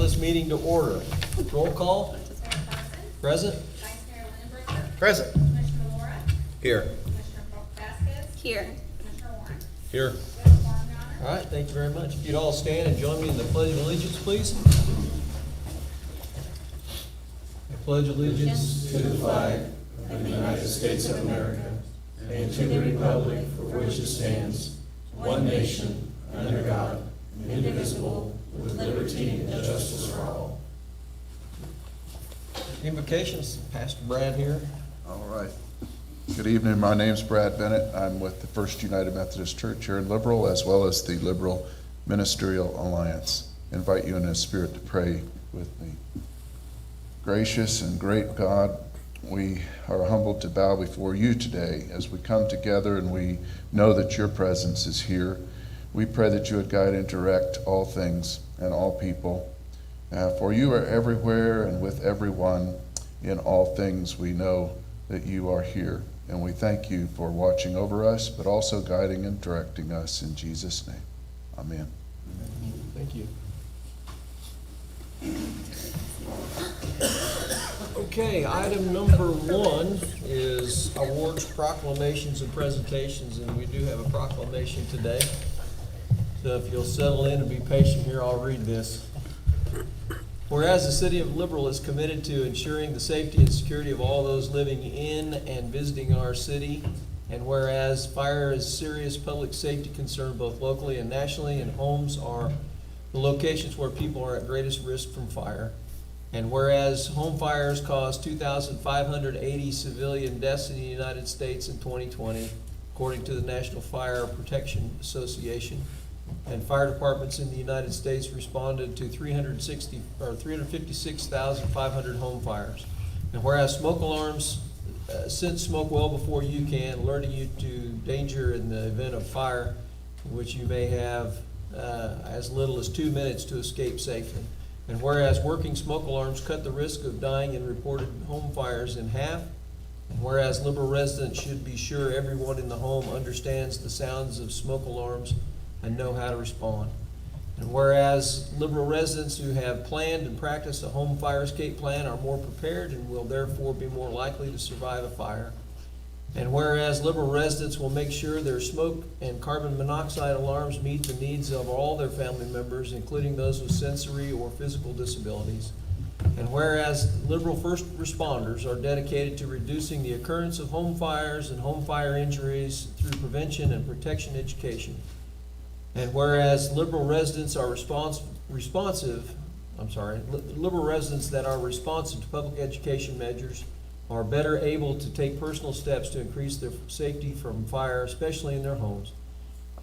this meeting to order. Roll call. Mayor Parsons. Present. Vice Mayor Lindenberger. Present. Commissioner Laura. Here. Commissioner Vasquez. Here. Commissioner Warren. Here. We have a quorum, Your Honor. All right, thank you very much. If you'd all stand and join me in the Pledge of Allegiance, please. I pledge allegiance to the flag of the United States of America and to the republic for which it stands, one nation, under God, indivisible, with liberty and justice for all. Invocations, Pastor Brad here. All right. Good evening. My name's Brad Bennett. I'm with the First United Methodist Church here in Liberal, as well as the Liberal Ministerial Alliance. I invite you in His Spirit to pray with me. Gracious and great God, we are humbled to bow before you today as we come together and we know that your presence is here. We pray that you would guide and direct all things and all people. For you are everywhere and with everyone in all things. We know that you are here, and we thank you for watching over us, but also guiding and directing us in Jesus' name. Amen. Thank you. Okay, item number 1 is awards, proclamations, and presentations, and we do have a proclamation today. So if you'll settle in and be patient here, I'll read this. Whereas the City of Liberal is committed to ensuring the safety and security of all those living in and visiting our city, and whereas fire is a serious public safety concern both locally and nationally, and homes are the locations where people are at greatest risk from fire, and whereas home fires caused 2,580 civilian deaths in the United States in 2020, according to the National Fire Protection Association, and fire departments in the United States responded to 356,500 home fires. And whereas smoke alarms sense smoke well before you can, alerting you to danger in the event of fire, in which you may have as little as 2 minutes to escape safely. And whereas working smoke alarms cut the risk of dying in reported home fires in half, and whereas Liberal residents should be sure everyone in the home understands the sounds of smoke alarms and know how to respond. And whereas Liberal residents who have planned and practiced a home fire escape plan are more prepared and will therefore be more likely to survive a fire. And whereas Liberal residents will make sure their smoke and carbon monoxide alarms meet the needs of all their family members, including those with sensory or physical disabilities. And whereas Liberal first responders are dedicated to reducing the occurrence of home fires and home fire injuries through prevention and protection education. And whereas Liberal residents are Liberal residents that are responsive to public education measures are better able to take personal steps to increase their safety from fire, especially in their homes.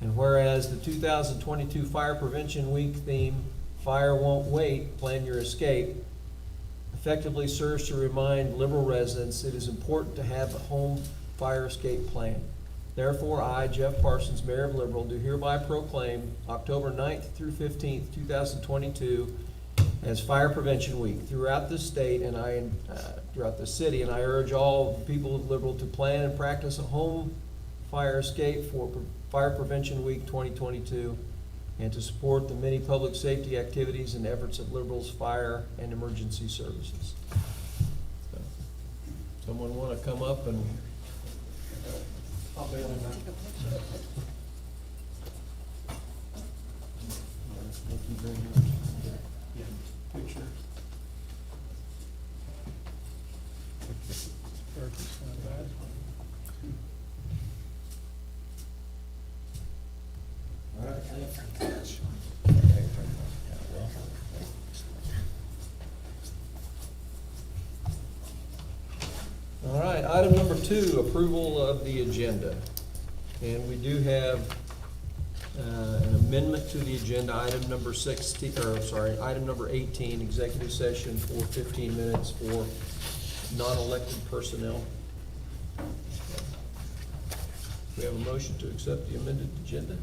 And whereas the 2022 Fire Prevention Week theme, Fire Won't Wait, Plan Your Escape, effectively serves to remind Liberal residents it is important to have a home fire escape plan. Therefore, I, Jeff Parsons, Mayor of Liberal, do hereby proclaim October 9th through 15th, 2022 as Fire Prevention Week throughout the state and throughout the city, and I urge all people of Liberal to plan and practice a home fire escape for Fire Prevention Week 2022 and to support the many public safety activities and efforts of Liberal's fire and emergency services. So, someone want to come up and I'll bail him out. thank you very much. Yeah, picture. All right, thanks. All right, item number 2, approval of the agenda. And we do have an amendment to the agenda, item number 18, executive session for 15 minutes for non-elected personnel. We have a motion to accept the amended agenda.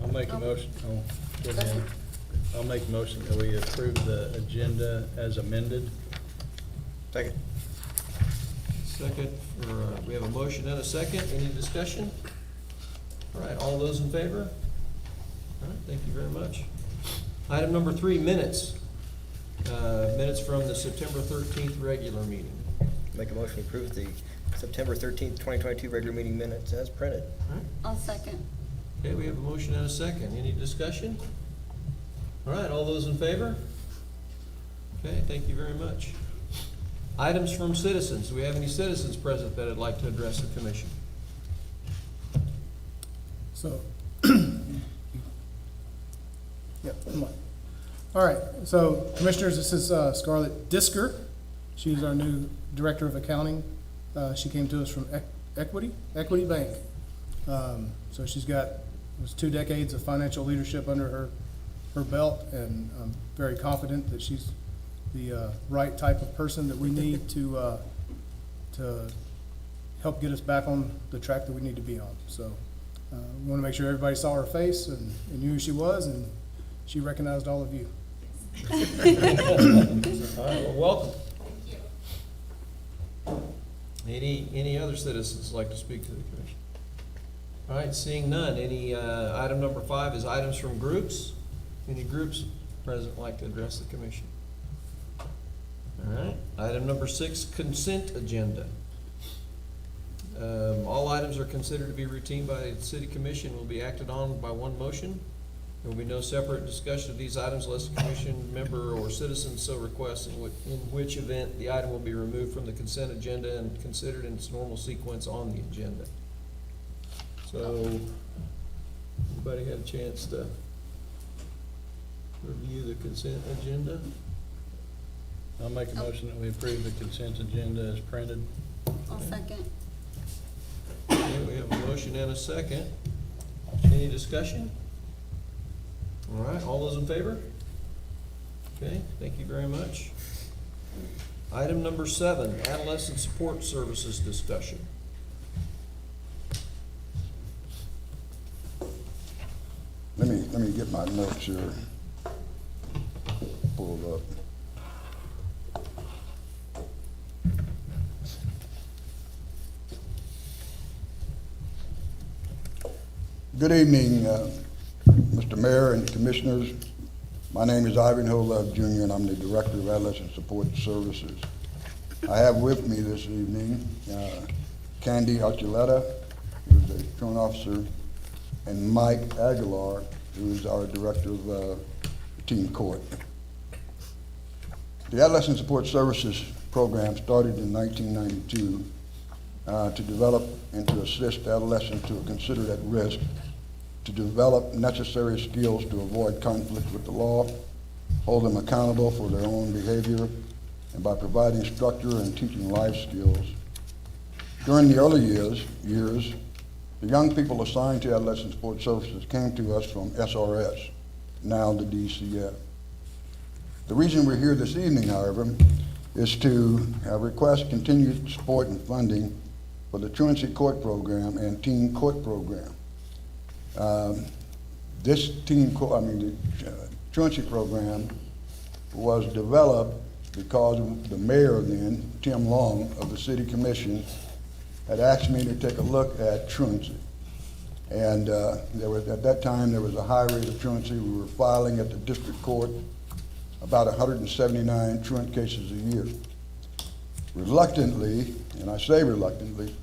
I'll make a motion. Go ahead. I'll make a motion that we approve the agenda as amended. Second. Second, we have a motion and a second. Any discussion? All right, all those in favor? All right, thank you very much. Item number 3, minutes. Minutes from the September 13th regular meeting. Make a motion to approve the September 13th, 2022 regular meeting minutes as printed. All right. I'll second. Okay, we have a motion and a second. Any discussion? All right, all those in favor? Okay, thank you very much. Items from citizens. Do we have any citizens present that would like to address the commission? So, yep, come on. All right, so Commissioners, this is Scarlett Disker. She's our new Director of Accounting. She came to us from Equity Bank. So she's got, it was 2 decades of financial leadership under her belt, and I'm very confident that she's the right type of person that we need to help get us back on the track that we need to be on. So we want to make sure everybody saw her face and knew who she was, and she recognized all of you. All right, well, welcome. Any other citizens like to speak to the commission? All right, seeing none. Any, item number 5 is items from groups. Any groups present like to address the commission? All right, item number 6, consent agenda. All items are considered to be routine by the city commission, will be acted on by one motion. There will be no separate discussion of these items unless the commission member or citizen so requests, in which event the item will be removed from the consent agenda and considered in its normal sequence on the agenda. So, everybody had a chance to review the consent agenda? I'll make a motion that we approve the consent agenda as printed. I'll second. Okay, we have a motion and a second. Any discussion? All right, all those in favor? Okay, thank you very much. Item number 7, adolescent support services discussion. Let me get my notes here pulled up. Good evening, Mr. Mayor and Commissioners. My name is Ivan Holove Jr., and I'm the Director of Adolescent Support Services. I have with me this evening Candy Archuleta, who's a truant officer, and Mike Aguilar, who is our Director of Teen Court. The Adolescent Support Services program started in 1992 to develop and to assist adolescents who are considered at risk, to develop necessary skills to avoid conflict with the law, hold them accountable for their own behavior, and by providing structure and teaching life skills. During the early years, the young people assigned to Adolescent Support Services came to us from SRS, now the DCF. The reason we're here this evening, however, is to request continued support and funding for the Truancy Court program and Teen Court program. This the Truancy program was developed because the mayor then, Tim Long, of the City Commission, had asked me to take a look at truancy. And at that time, there was a high rate of truancy. We were filing at the district court about 179 truant cases a year. Reluctantly, and I say reluctantly,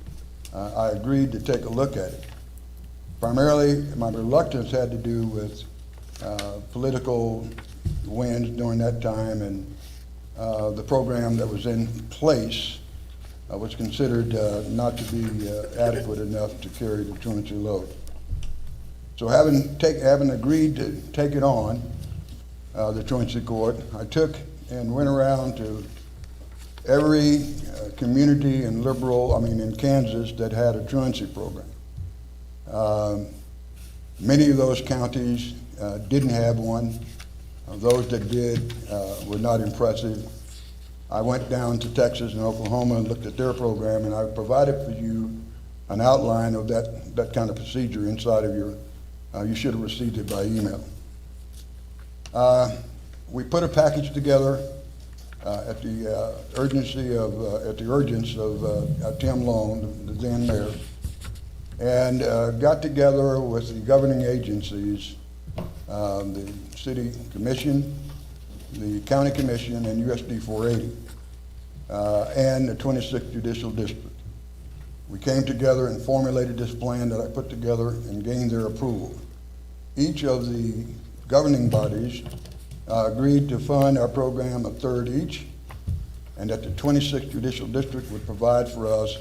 I agreed to take a look at it. Primarily, my reluctance had to do with political winds during that time, and the program that was in place was considered not to be adequate enough to carry the truancy load. So having agreed to take it on, the Truancy Court, I took and went around to every community in in Kansas that had a truancy program. Many of those counties didn't have one. Those that did were not impressive. I went down to Texas and Oklahoma and looked at their program, and I provided for you an outline of that kind of procedure inside of your, you should have received it by email. We put a package together at the urgence of Tim Long, the then mayor, and got together with the governing agencies, the city commission, the County Commission, and USD 480, and the 26th Judicial District. We came together and formulated this plan that I put together and gained their approval. Each of the governing bodies agreed to fund our program a third each, and that the 26th Judicial District would provide for us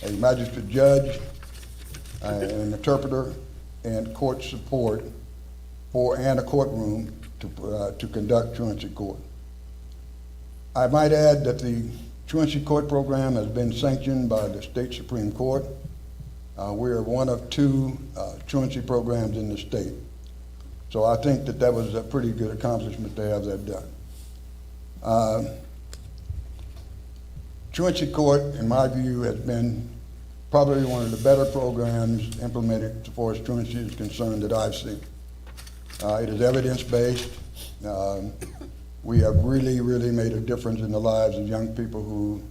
a magistrate judge, an interpreter, and court support and a courtroom to conduct truancy court. I might add that the truancy court program has been sanctioned by the state Supreme Court. We are one of 2 truancy programs in the state. So I think that that was a pretty good accomplishment to have that done. Truancy court, in my view, has been probably one of the better programs implemented as far as truancy is concerned that I've seen. It is evidence-based. We have really made a difference in the lives of young people who,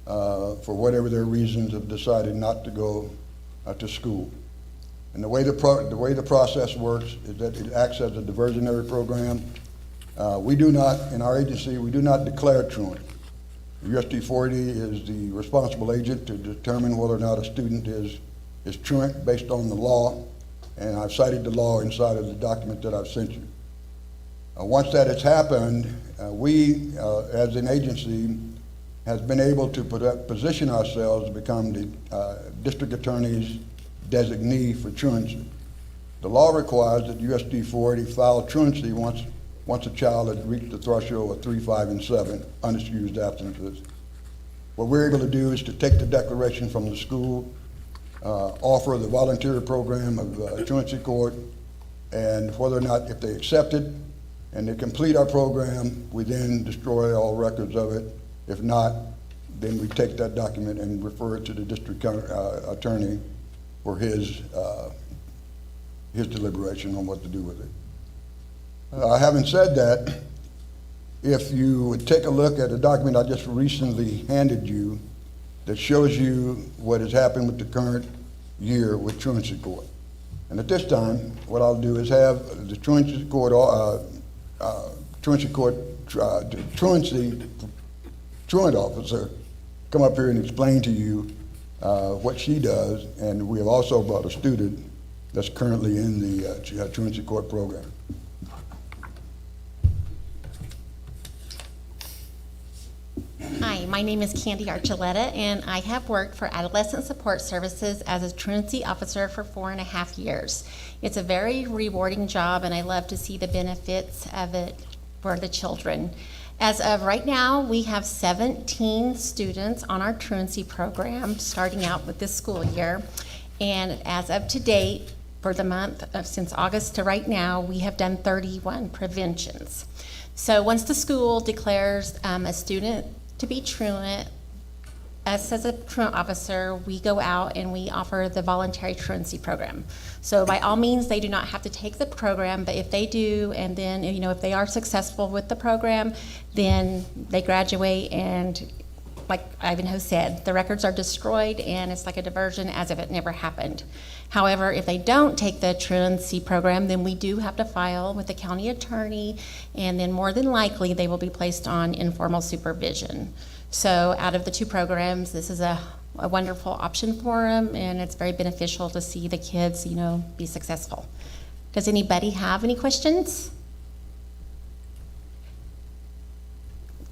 for whatever their reasons, have decided not to go to school. And the way the process works is that it acts as a diversionary program. We do not, in our agency, we do not declare truant. USD 480 is the responsible agent to determine whether or not a student is truant based on the law, and I've cited the law inside of the document that I've sent you. Once that has happened, we, as an agency, has been able to position ourselves to become the district attorney's designee for truancy. The law requires that USD 480 file truancy once a child has reached the threshold of 3, 5, and 7 unexcused absences. What we're able to do is to take the declaration from the school, offer the volunteer program of truancy court, and whether or not, if they accept it and they complete our program, we then destroy all records of it. If not, then we take that document and refer it to the district attorney for his deliberation on what to do with it. Having said that, if you would take a look at a document I just recently handed you that shows you what has happened with the current year with truancy court. And at this time, what I'll do is have the truancy court truant officer come up here and explain to you what she does, and we have also brought a student that's currently in the truancy court program. Hi, my name is Candy Archuleta, and I have worked for Adolescent Support Services as a truancy officer for 4.5 years. It's a very rewarding job, and I love to see the benefits of it for the children. As of right now, we have 17 students on our truancy program, starting out with this school year. And as of to date, for the month of since August to right now, we have done 31 preventions. So once the school declares a student to be truant, us as a truant officer, we go out and we offer the voluntary truancy program. So by all means, they do not have to take the program, but if they do, and then if they are successful with the program, then they graduate, and like Ivanhoe said, the records are destroyed and it's like a diversion as if it never happened. However, if they don't take the truancy program, then we do have to file with the county attorney, and then more than likely they will be placed on informal supervision. So out of the 2 programs, this is a wonderful option for them, and it's very beneficial to see the kids, be successful. Does anybody have any questions?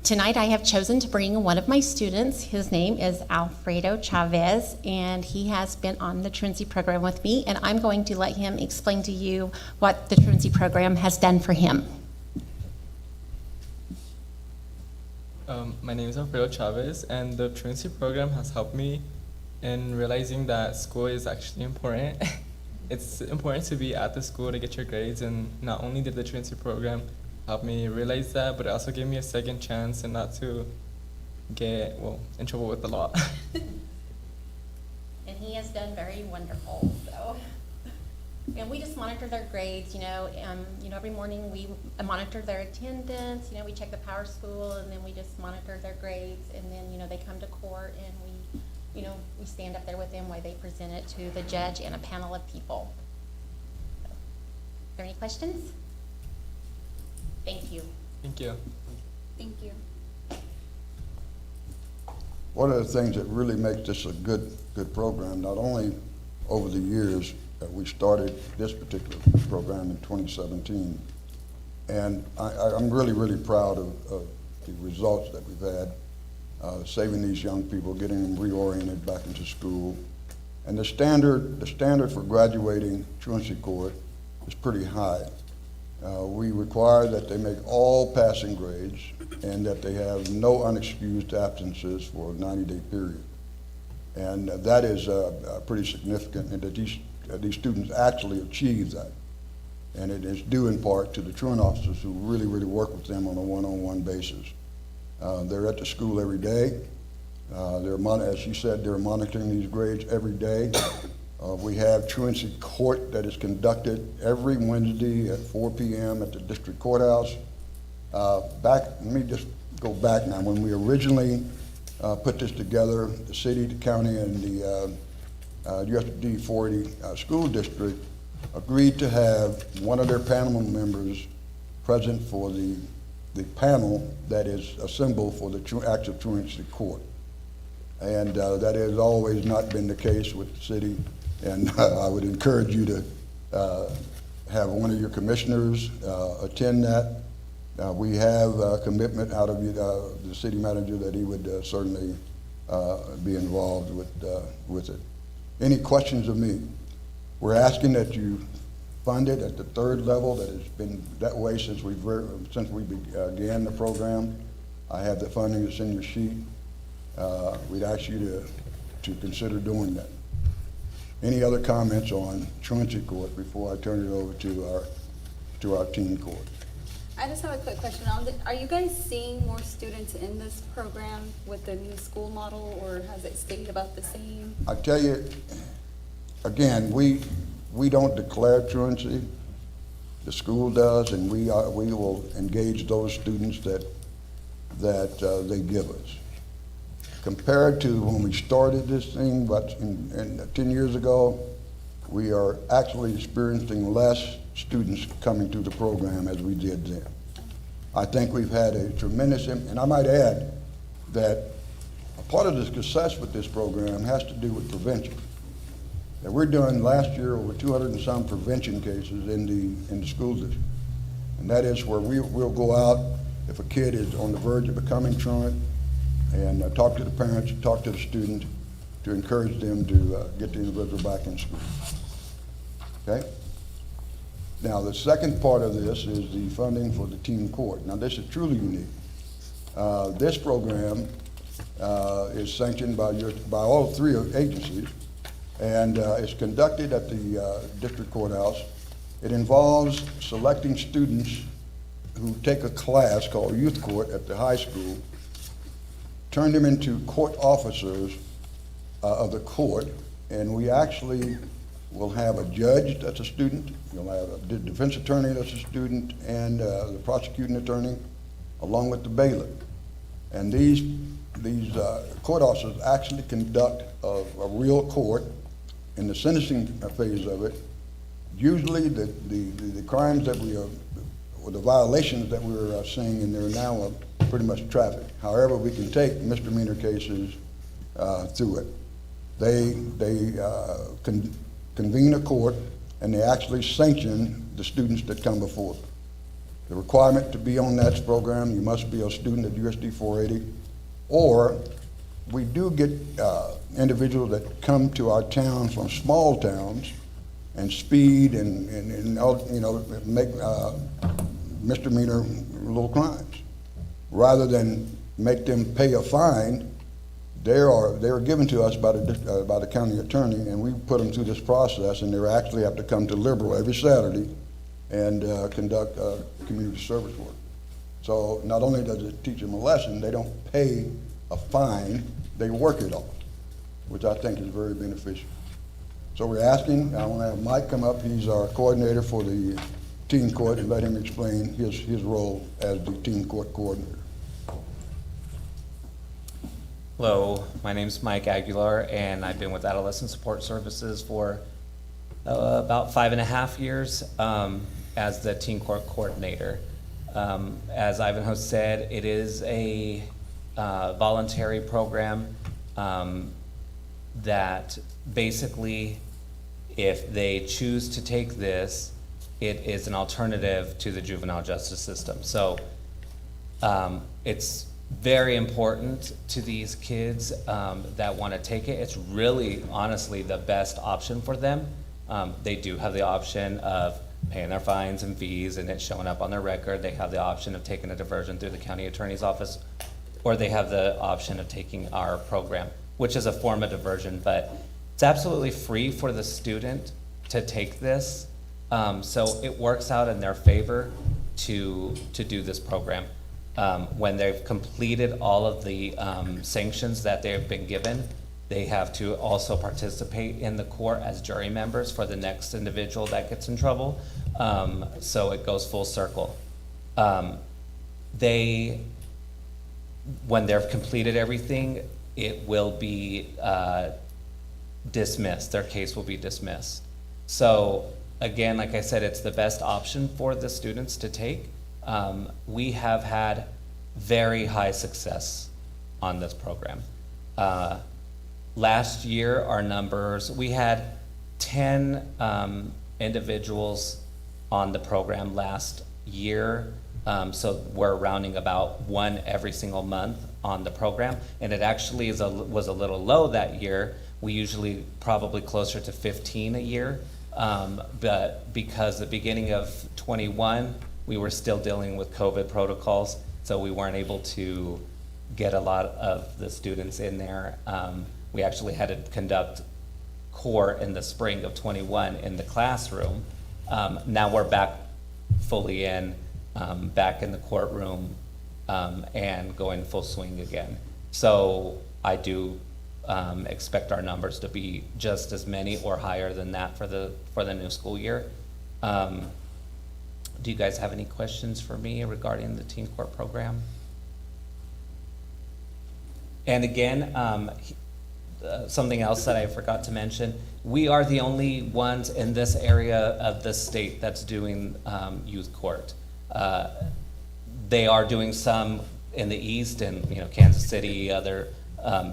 Tonight I have chosen to bring one of my students. His name is Alfredo Chavez, and he has been on the truancy program with me, and I'm going to let him explain to you what the truancy program has done for him. My name is Alfredo Chavez, and the truancy program has helped me in realizing that school is actually important. It's important to be at the school to get your grades, and not only did the truancy program help me realize that, but it also gave me a second chance and not to get, in trouble with the law. And he has done very wonderful, so. And we just monitor their grades, every morning we monitor their attendance, we check the power school, and then we just monitor their grades, and then, they come to court, and we stand up there with them while they present it to the judge and a panel of people. So, are there any questions? Thank you. Thank you. Thank you. One of the things that really makes this a good program, not only over the years that we started this particular program in 2017, and I'm really, really proud of the results that we've had, saving these young people, getting them reoriented back into school. And the standard for graduating Truancy Court is pretty high. We require that they make all passing grades and that they have no unexcused absences for a 90-day period. And that is pretty significant, and that these students actually achieve that. And it is due in part to the truant officers who really, really work with them on a one-on-one basis. They're at the school every day. As she said, they're monitoring these grades every day. We have Truancy Court that is conducted every Wednesday at 4 p.m. at the district courthouse. Let me just go back now. When we originally put this together, the city, the county, and the USD 40 school district agreed to have one of their panel members present for the panel that is assembled for the active truancy court. And that has always not been the case with the city. And I would encourage you to have one of your commissioners attend that. We have a commitment out of the city manager that he would certainly be involved with it. Any questions of me? We're asking that you fund it at the third level. That has been that way since we began the program. I have the funding that's in your sheet. We'd ask you to consider doing that. Any other comments on Truancy Court before I turn it over to our teen court? I just have a quick question. Are you guys seeing more students in this program with the new school model, or has it stayed about the same? I tell you, again, we don't declare truancy. The school does, and we will engage those students that they give us. Compared to when we started this thing, but 10 years ago, we are actually experiencing less students coming through the program as we did then. I think we've had a tremendous, and I might add that a part of the success with this program has to do with prevention. And we're doing last year over 200 and some prevention cases in the school district. And that is where we'll go out if a kid is on the verge of becoming truant and talk to the parents, talk to the student to encourage them to get the individual back in school. Okay? Now, the second part of this is the funding for the teen court. Now, this is truly unique. This program is sanctioned by all three agencies, and it's conducted at the district courthouse. It involves selecting students who take a class called youth court at the high school, turn them into court officers of the court, and we actually will have a judge that's a student, you'll have a defense attorney that's a student, and the prosecuting attorney, along with the bailiff. And these court officers actually conduct a real court in the sentencing phase of it. Usually the crimes that we are, or the violations that we're seeing in there now are pretty much traffic. However, we can take misdemeanor cases through it. They convene a court, and they actually sanction the students that come before them. The requirement to be on that program, you must be a student at USD 480, or we do get individuals that come to our town from small towns and speed and make misdemeanor little crimes. Rather than make them pay a fine, they are given to us by the county attorney, and we put them through this process, and they actually have to come to Liberal every Saturday and conduct community service work. So not only does it teach them a lesson, they don't pay a fine, they work it off, which I think is very beneficial. So we're asking, I want to have Mike come up, he's our coordinator for the teen court, and let him explain his role as the teen court coordinator. Hello, my name is Mike Aguilar, and I've been with Adolescent Support Services for about 5.5 years as the teen court coordinator. As Ivanhoe said, it is a voluntary program that basically, if they choose to take this, it is an alternative to the juvenile justice system. So it's very important to these kids that want to take it. It's really, honestly, the best option for them. They do have the option of paying their fines and fees and it showing up on their record. They have the option of taking a diversion through the county attorney's office, or they have the option of taking our program, which is a form of diversion, but it's absolutely free for the student to take this. So it works out in their favor to do this program. When they've completed all of the sanctions that they've been given, they have to also participate in the court as jury members for the next individual that gets in trouble. So it goes full circle. When they've completed everything, it will be dismissed. Their case will be dismissed. So again, like I said, it's the best option for the students to take. We have had very high success on this program. Last year, our numbers, we had 10 individuals on the program last year. So we're rounding about one every single month on the program. And it actually was a little low that year. We usually probably closer to 15 a year. But because the beginning of 21, we were still dealing with COVID protocols, so we weren't able to get a lot of the students in there. We actually had to conduct court in the spring of 21 in the classroom. Now we're back fully in, back in the courtroom, and going full swing again. So I do expect our numbers to be just as many or higher than that for the new school year. Do you guys have any questions for me regarding the teen court program? And again, something else that I forgot to mention, we are the only ones in this area of the state that's doing youth court. They are doing some in the east and Kansas City, other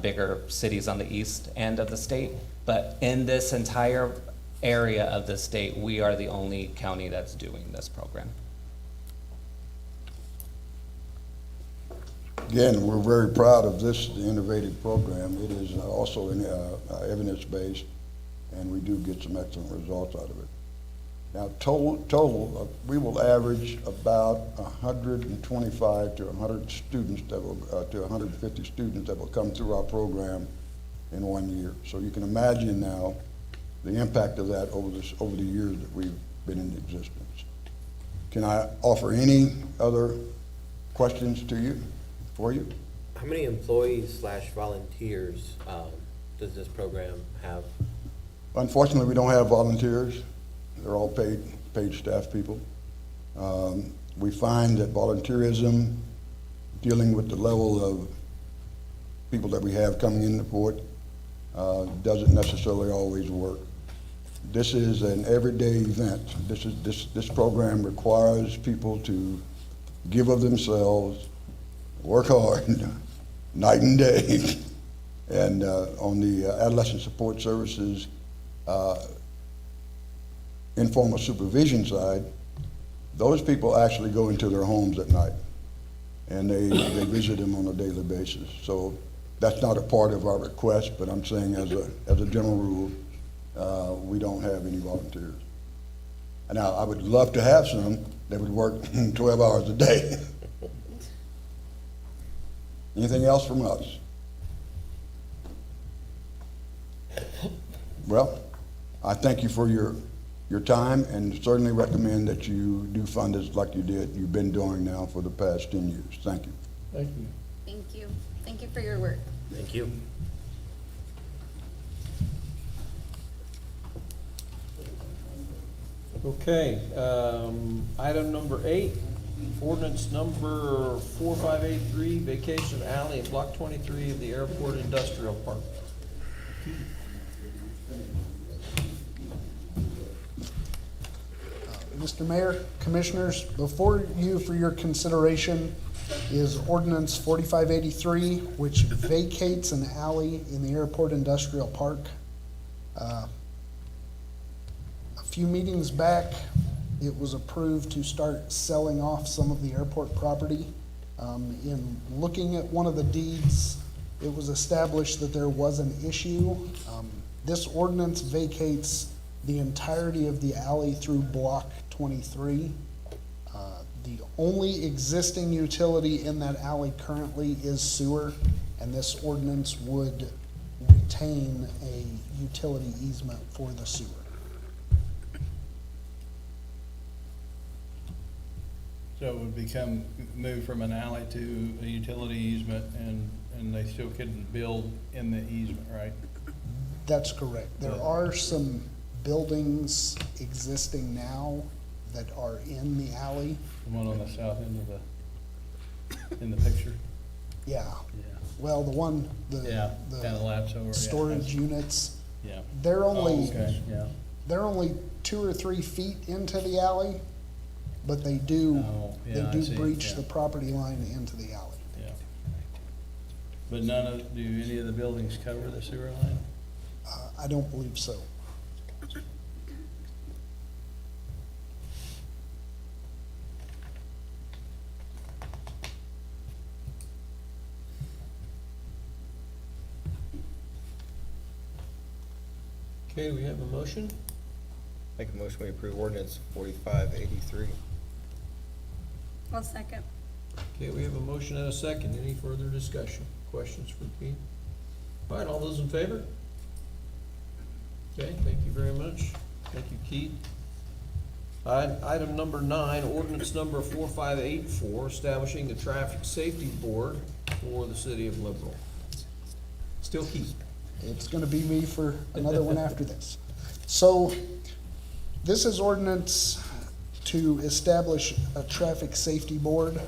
bigger cities on the east end of the state, but in this entire area of the state, we are the only county that's doing this program. Again, we're very proud of this innovative program. It is also evidence-based, and we do get some excellent results out of it. Now, total, we will average about 125 to 100 students that will, to 150 students that will come through our program in 1 year. So you can imagine now the impact of that over the years that we've been in existence. Can I offer any other questions for you? How many employees / volunteers does this program have? Unfortunately, we don't have volunteers. They're all paid staff people. We find that volunteerism, dealing with the level of people that we have coming into port, doesn't necessarily always work. This is an everyday event. This program requires people to give of themselves, work hard, night and day. And on the Adolescent Support Services informal supervision side, those people actually go into their homes at night and they visit them on a daily basis. So that's not a part of our request, but I'm saying as a general rule, we don't have any volunteers. Now, I would love to have some that would work 12 hours a day. Anything else from us? Well, I thank you for your time and certainly recommend that you do fund us like you've been doing now for the past 10 years. Thank you. Thank you. Thank you. Thank you for your work. Thank you. Okay, item number 8, ordinance number 4583, vacation alley at block 23 of the airport industrial park. Mr. Mayor, Commissioners, before you for your consideration is Ordinance 4583, which vacates an alley in the Airport Industrial Park. A few meetings back, it was approved to start selling off some of the airport property. In looking at one of the deeds, it was established that there was an issue. This ordinance vacates the entirety of the alley through Block 23. The only existing utility in that alley currently is sewer, and this ordinance would retain a utility easement for the sewer. So it would become, move from an alley to a utility easement, and they still couldn't build in the easement, right? That's correct. There are some buildings existing now that are in the alley. The one on the south end of in the picture? Yeah. Yeah. Well, the one, Yeah, kind of laps over. Yeah. storage units, Yeah. they're only, Okay, yeah. they're only 2 or 3 feet into the alley, but they do, Oh, they yeah, I do see, breach yeah. the property line into the alley. Yeah. But do any of the buildings cover the sewer line? I don't believe so. Okay, we have a motion. Make a motion we approve ordinance 4583. I'll second. Okay, we have a motion and a second. Any further discussion? Questions for Pete? All right, all those in favor? Okay, thank you very much. Thank you, Keith. Item number 9, ordinance number 4584, establishing the Traffic Safety Board for the City of Liberal. Still Keith. It's gonna be me for another one after this. So, this is ordinance to establish a traffic safety board.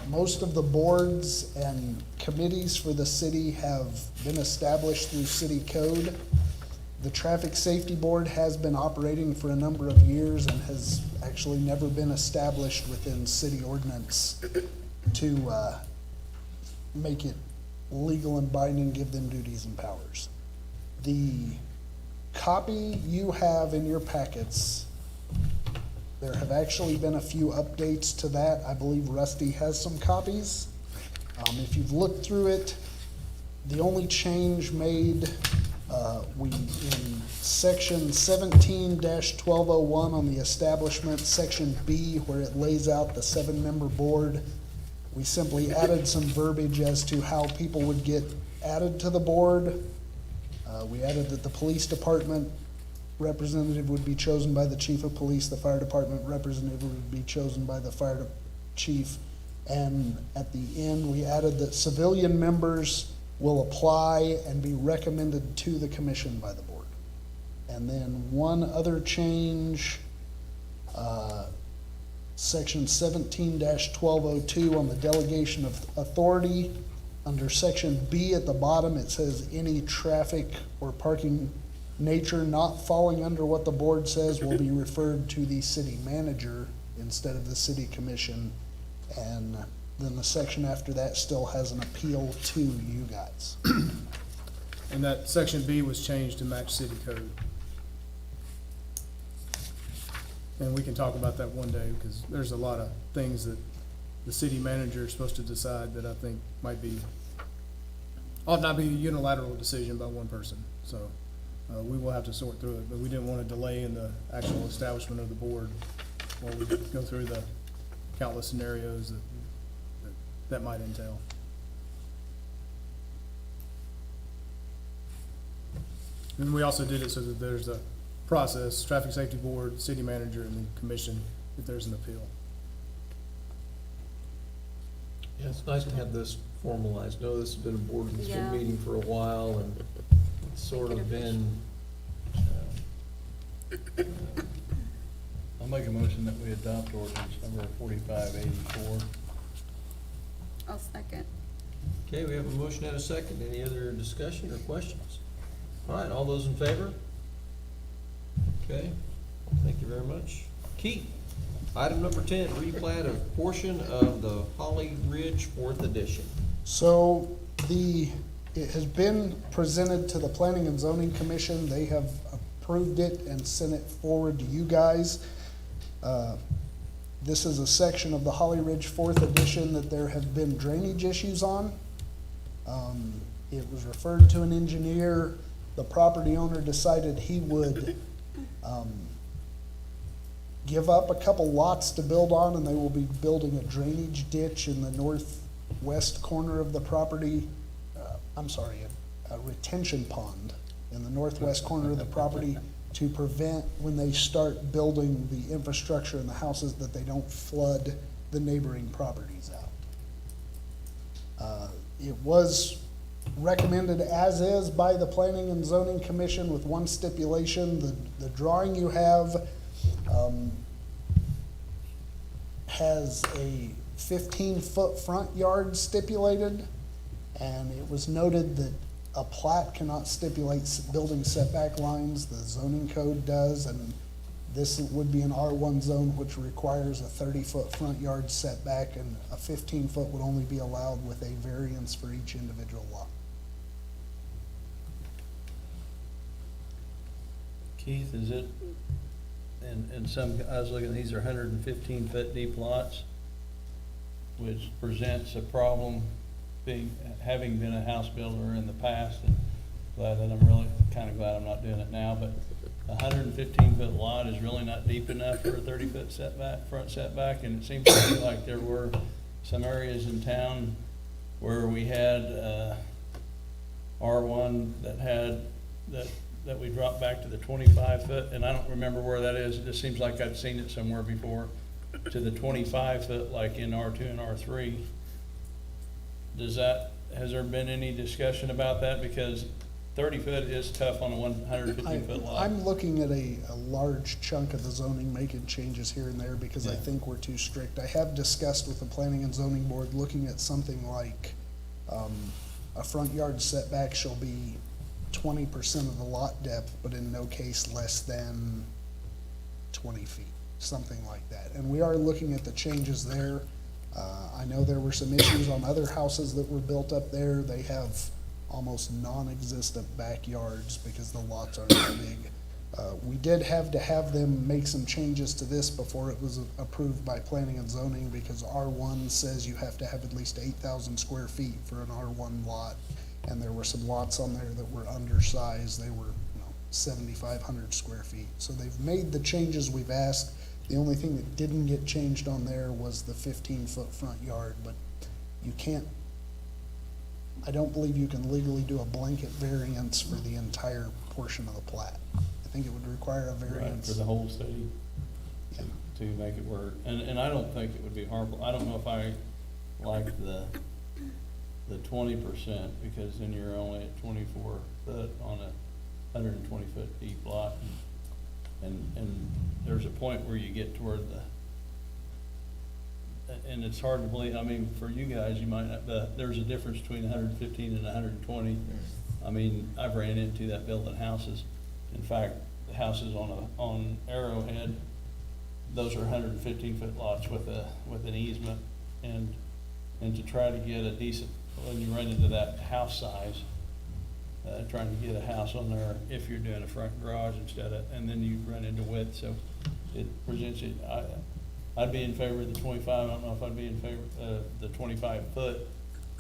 Most of the boards and committees for the city have been established through city code. The Traffic Safety Board has been operating for a number of years and has actually never been established within city ordinance to make it legal and binding, give them duties and powers. The copy you have in your packets, there have actually been a few updates to that. I believe Rusty has some copies. If you've looked through it, the only change made, in section 17-1201 on the establishment, section B, where it lays out the 7-member board, we simply added some verbiage as to how people would get added to the board. We added that the police department representative would be chosen by the chief of police, the fire department representative would be chosen by the fire chief, and at the end, we added that civilian members will apply and be recommended to the commission by the board. And then one other change, section 17-1202 on the delegation of authority. Under section B at the bottom, it says any traffic or parking nature not falling under what the board says will be referred to the city manager instead of the city commission. And then the section after that still has an appeal to you guys. And that section B was changed to match city code. And we can talk about that one day, because there's a lot of things that the city manager is supposed to decide that I think ought not be a unilateral decision by one person. So, we will have to sort through it, but we didn't want to delay in the actual establishment of the board while we go through the countless scenarios that might entail. And we also did it so that there's a process, traffic safety board, city manager, and then commission if there's an appeal. Yeah, it's nice to have this formalized. No, this has been a board that's Yeah. been meeting for a while, and it's sort of been, I'll make a motion that we adopt ordinance number 4584. I'll second. okay, we have a motion and a second. Any other discussion or questions? All right, all those in favor? Okay, thank you very much. Keith? Item number 10, replat of portion of the Holly Ridge Fourth Edition. So it has been presented to the Planning and Zoning Commission. They have approved it and sent it forward to you guys. This is a section of the Holly Ridge Fourth Edition that there have been drainage issues on. It was referred to an engineer. The property owner decided he would give up a couple lots to build on, and they will be building a drainage ditch in the northwest corner of the property. A retention pond in the northwest corner of the property to prevent, when they start building the infrastructure in the houses, that they don't flood the neighboring properties out. It was recommended as is by the Planning and Zoning Commission with one stipulation. The drawing you have has a 15-foot front yard stipulated, and it was noted that a plat cannot stipulate building setback lines. The zoning code does, and this would be an R1 zone, which requires a 30-foot front yard setback, and a 15-foot would only be allowed with a variance for each individual lot. Keith, is it, and some, I was looking, these are 115-foot deep lots, which presents a problem having been a house builder in the past, and glad that I'm really kind of glad I'm not doing it now, but a 115-foot lot is really not deep enough for a 30-foot setback, front setback, and it seems to me like there were some areas in town where we had R1 that we dropped back to the 25-foot, and I don't remember where that is. It just seems like I've seen it somewhere before, to the 25-foot, like in R2 and R3. Has there been any discussion about that? Because 30-foot is tough on a 115-foot lot. I'm looking at a large chunk of the zoning, making changes here and there because I think we're too strict. I have discussed with the Planning and Zoning Board looking at something like a front yard setback shall be 20% of the lot depth, but in no case less than 20 feet, something like that. And we are looking at the changes there. I know there were some issues on other houses that were built up there. They have almost non-existent backyards because the lots aren't that big. We did have to have them make some changes to this before it was approved by Planning and Zoning, because R1 says you have to have at least 8,000 square feet for an R1 lot. And there were some lots on there that were undersized. They were 7,500 square feet. So they've made the changes we've asked. The only thing that didn't get changed on there was the 15-foot front yard, but you can't, I don't believe you can legally do a blanket variance for the entire portion of the plat. I think it would require a variance. Right, for the whole city to make it work. And I don't think it would be harmful. I don't know if I like the 20%, because then you're only at 24 foot on a 120-foot deep lot. And there's a point where you get toward and it's hard to believe, I mean, for you guys, you might not, there's a difference between 115 and 120. I mean, I've ran into that building houses. In fact, the houses on Arrowhead, those are 115-foot lots with an easement, and to try to get a decent, when you run into that house size, trying to get a house on there if you're doing a front garage and then you run into width, so it presents it. I'd be in favor of the 25. I don't know if I'd be in favor of the 25-foot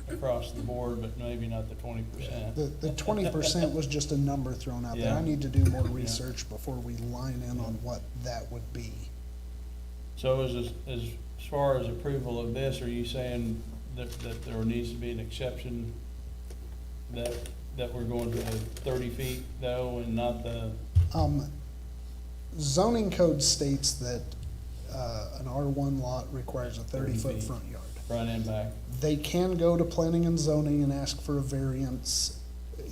across the board, but maybe not the 20%. The 20% was just a number thrown out there. I need to do more research before we line in on what that would be. So as far as approval of this, are you saying that there needs to be an exception that we're going to 30 feet though, and not the? Zoning code states that an R1 lot requires a 30-foot front yard. Front and back. They can go to Planning and Zoning and ask for a variance.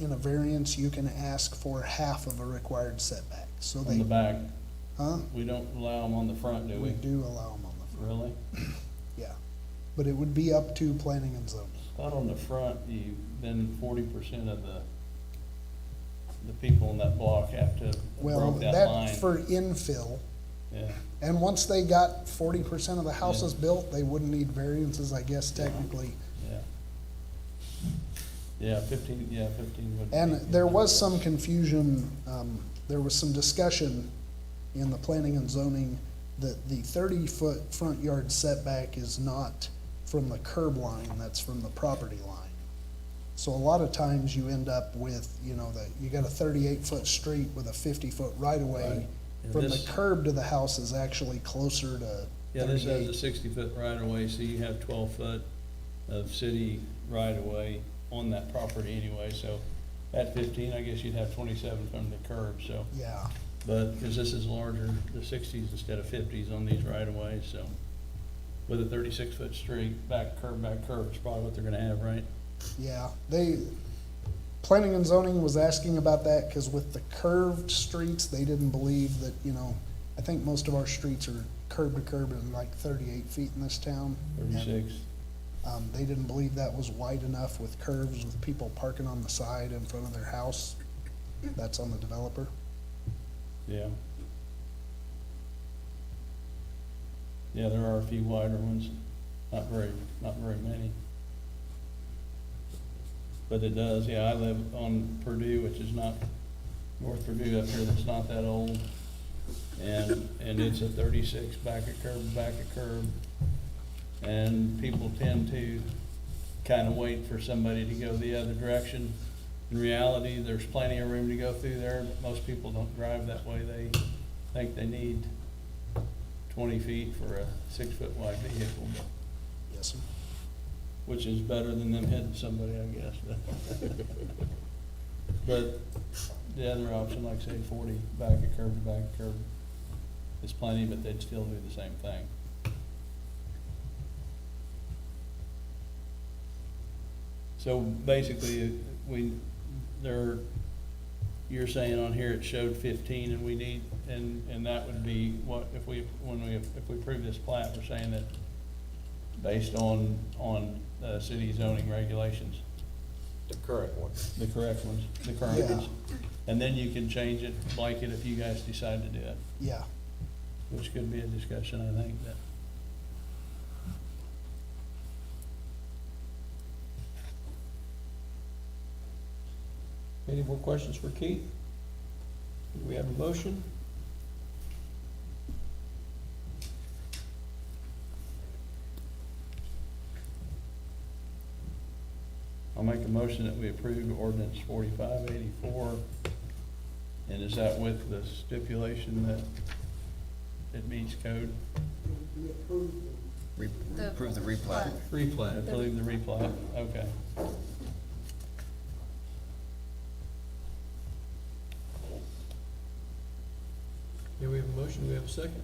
In a variance, you can ask for half of a required setback. So on the back? Huh? We don't allow them on the front, do we? We do allow them on the front. Really? Yeah, but it would be up to Planning and Zoning. I thought on the front, then 40% of the people in that block have to Well, broke that line. for infill, Yeah, And once they got 40% of the houses built, they wouldn't need variances, I guess, technically. yeah. Yeah, 15 would. And there was some confusion, there was some discussion in the planning and zoning that the 30-foot front yard setback is not from the curb line, that's from the property line. So a lot of times you end up with, you know, you got a 38-foot street with a 50-foot right-of-way. Right. And From the this- curb to the house is actually closer to Yeah, this has a 38. 60-foot right-of-way, so you have 12 foot of city right-of-way on that property anyway, so at 15, I guess you'd have 27 from the curb, so. Yeah, But, because this is larger, the 60s instead of 50s on these right-of-ways, so. With a 36-foot street, back curb, is probably what they're gonna have, right? yeah. Planning and zoning was asking about that, because with the curved streets, they didn't believe that, you know, I think most of our streets are curb to curb and like 38 feet in this town. And, 36. They didn't believe that was wide enough with curves, with people parking on the side in front of their house. That's on the developer. Yeah. Yeah, there are a few wider ones, not very many. But it does, yeah, I live on Purdue, which is not, North Purdue up here, that's not that old. And it's a 36 back of curb. And people tend to kind of wait for somebody to go the other direction. In reality, there's plenty of room to go through there, but most people don't drive that way. They think they need 20 feet for a 6-foot wide vehicle, Yes, sir. which is better than them hitting somebody, I guess. But the other option, like say 40 back of curb is plenty, but they'd still do the same thing. So basically, you're saying on here it showed 15 and we need, and that would be what, if we approve this plat, we're saying that based on city zoning regulations, The current one. the current Yeah. ones. And then you can change it, blanket, if you guys decide to do it, Yeah. which could be a discussion, I think, that. Any more questions for Keith? Do we have a motion? I'll make a motion that we approve ordinance 4584. And is that with the stipulation that it meets code? Approve the replat. Replat. I believe the replat, okay. Do we have a motion? Do we have a second?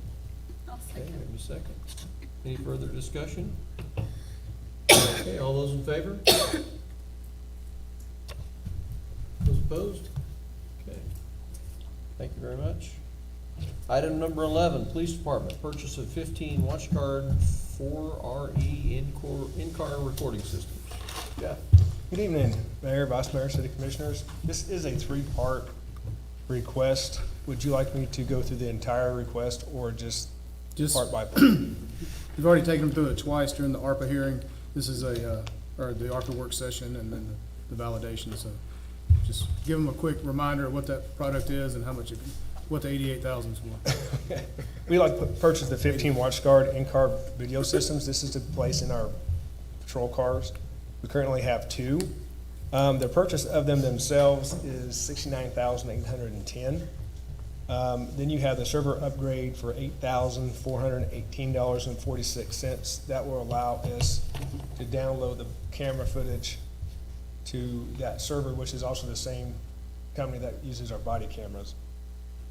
I'll Okay, second. we have a second. Any further discussion? Okay, all those in favor? Those opposed? Okay. Thank you very much. Item number 11, Police Department, purchase of 15 watch guard 4RE in-car recording systems. Jeff? Good evening, Mayor, Vice Mayor, City Commissioners. This is a three-part request. Would you like me to go through the entire request or just part by part? We've already taken them through it twice during the ARPA hearing. This is or the ARPA work session and then the validation, so just give them a quick reminder of what that product is and how much what the 88,000 is for. We like to purchase the 15 watch guard in-car video systems. This is to place in our patrol cars. We currently have 2. The purchase of them themselves is $69,810. Then you have the server upgrade for $8,418.46. That will allow us to download the camera footage to that server, which is also the same company that uses our body cameras.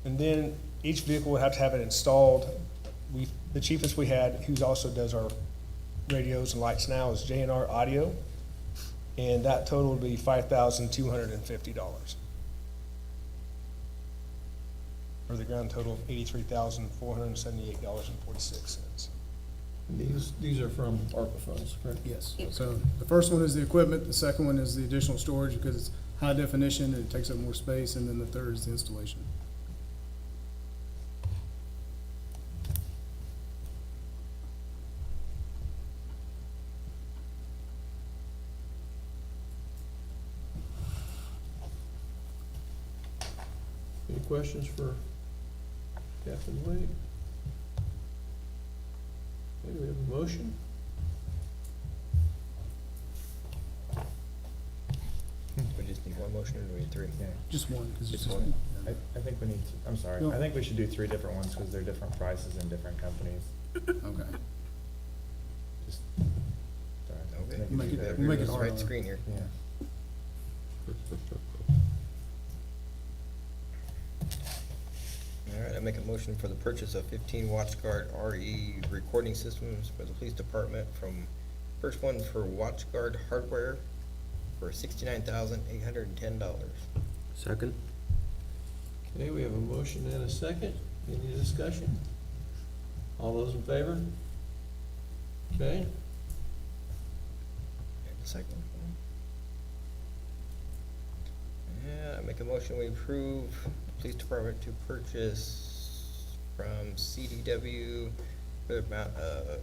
And then each vehicle would have to have it installed. The cheapest we had, who also does our radios and lights now, is J&R Audio, and that total would be $5,250. For the grand total of $83,478.46. These are from ARPA funds, correct? Yes. So the first one is the equipment, the second one is the additional storage because it's high definition and it takes up more space, and then the third is the installation. Any questions for Captain Wade? Okay, we have a motion. We just need one motion or do we need three? Just one, because it's Just just one. I think we need, I'm sorry, No. I think we should do three different ones because they're different prices in different companies. Okay. Just, sorry. Okay. We'll make it- Better. we'll make it This is the hard right on her. screen here. Yeah. All right, I make a motion for the purchase of 15 WatchGuard RE recording systems for the police department from, first one for WatchGuard hardware for $69,810. Second? Okay, we have a motion and a second. Any discussion? All those in favor? Okay, And the second one. Yeah, I make a motion, we approve the police department to purchase from CDW for the amount of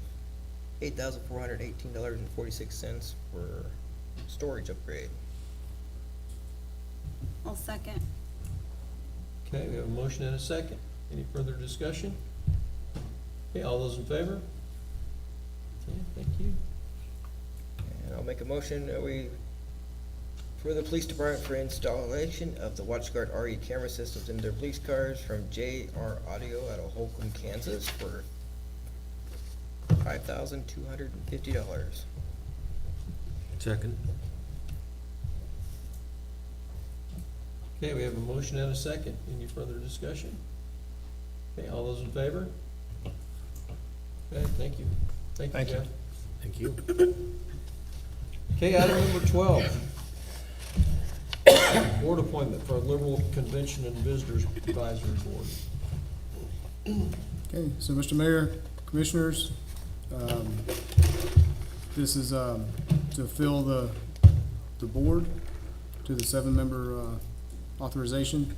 $8,418.46 for storage upgrade. I'll second. okay, we have a motion and a second. Any further discussion? Okay, all those in favor? Okay, thank you. And I'll make a motion that we, for the police department for installation of the WatchGuard RE camera systems in their police cars from JR Audio out of Holcomb, Kansas for $5,250. Second? Okay, we have a motion and a second. Any further discussion? Okay, all those in favor? Okay, thank you. Thank you, Thank you. Jeff. Thank you. Okay, item number 12. Board appointment for Liberal Convention and Visitors Advisory Board. Okay, so Mr. Mayor, Commissioners, this is to fill the board to the 7-member authorization.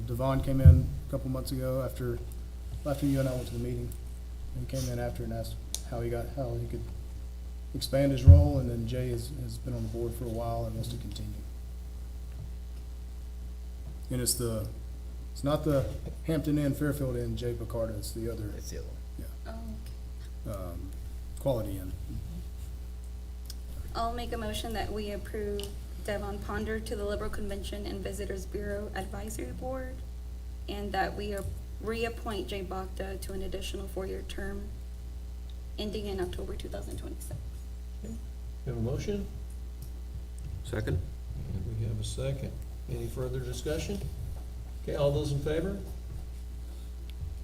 Devon came in a couple months ago after you and I went to the meeting. He came in after and asked how he could expand his role, and then Jay has been on the board for a while and wants to continue. And it's not the Hampton Inn, Fairfield Inn, Jay Picardo, it's the other, It's the other one. Oh, okay. Quality Inn. I'll make a motion that we approve Devon Ponder to the Liberal Convention and Visitors Bureau Advisory Board, and that we reappoint Jay Bogda to an additional 4-year term ending in October 2026. We have a motion? Second? And we have a second. Any further discussion? Okay, all those in favor?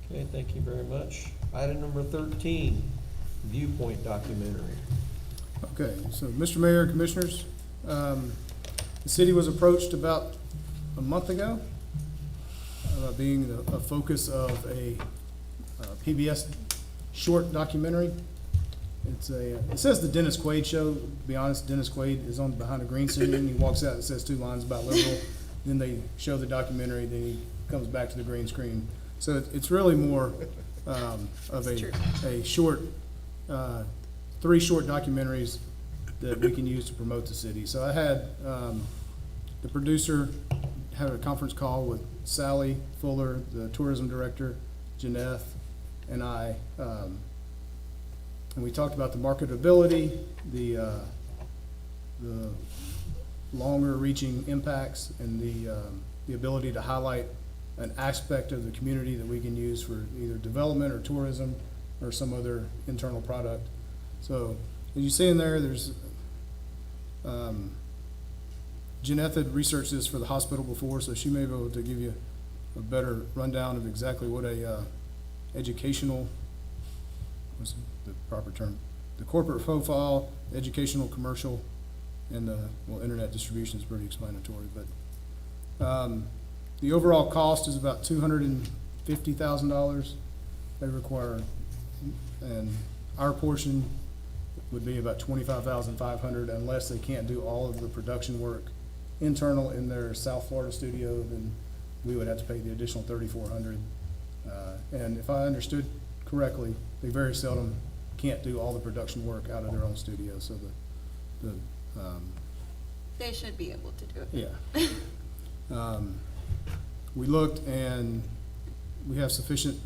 Okay, thank you very much. Item number 13, Viewpoint Documentary. Okay, so Mr. Mayor, Commissioners, the city was approached about a month ago about being a focus of a PBS short documentary. It says the Dennis Quaid Show. To be honest, Dennis Quaid is on behind a green screen and he walks out and says 2 lines about liberal. Then they show the documentary, then he comes back to the green screen. So it's really more of a short, 3 short documentaries that we can use to promote the city. So I had the producer had a conference call with Sally Fuller, the tourism director, Janeth, and I, and we talked about the marketability, the longer reaching impacts, and the ability to highlight an aspect of the community that we can use for either development or tourism or some other internal product. So as you see in there, there's Janeth had researched this for the hospital before, so she may be able to give you a better rundown of exactly what a educational, what's the proper term? The corporate profile, educational, commercial, and the, well, internet distribution is pretty explanatory, but the overall cost is about $250,000. They require, and our portion would be about $25,500 unless they can't do all of the production work internal in their South Florida studio, then we would have to pay the additional $3,400. And if I understood correctly, they very seldom can't do all the production work out of their own studio, so They should be able to do it. yeah. We looked and we have sufficient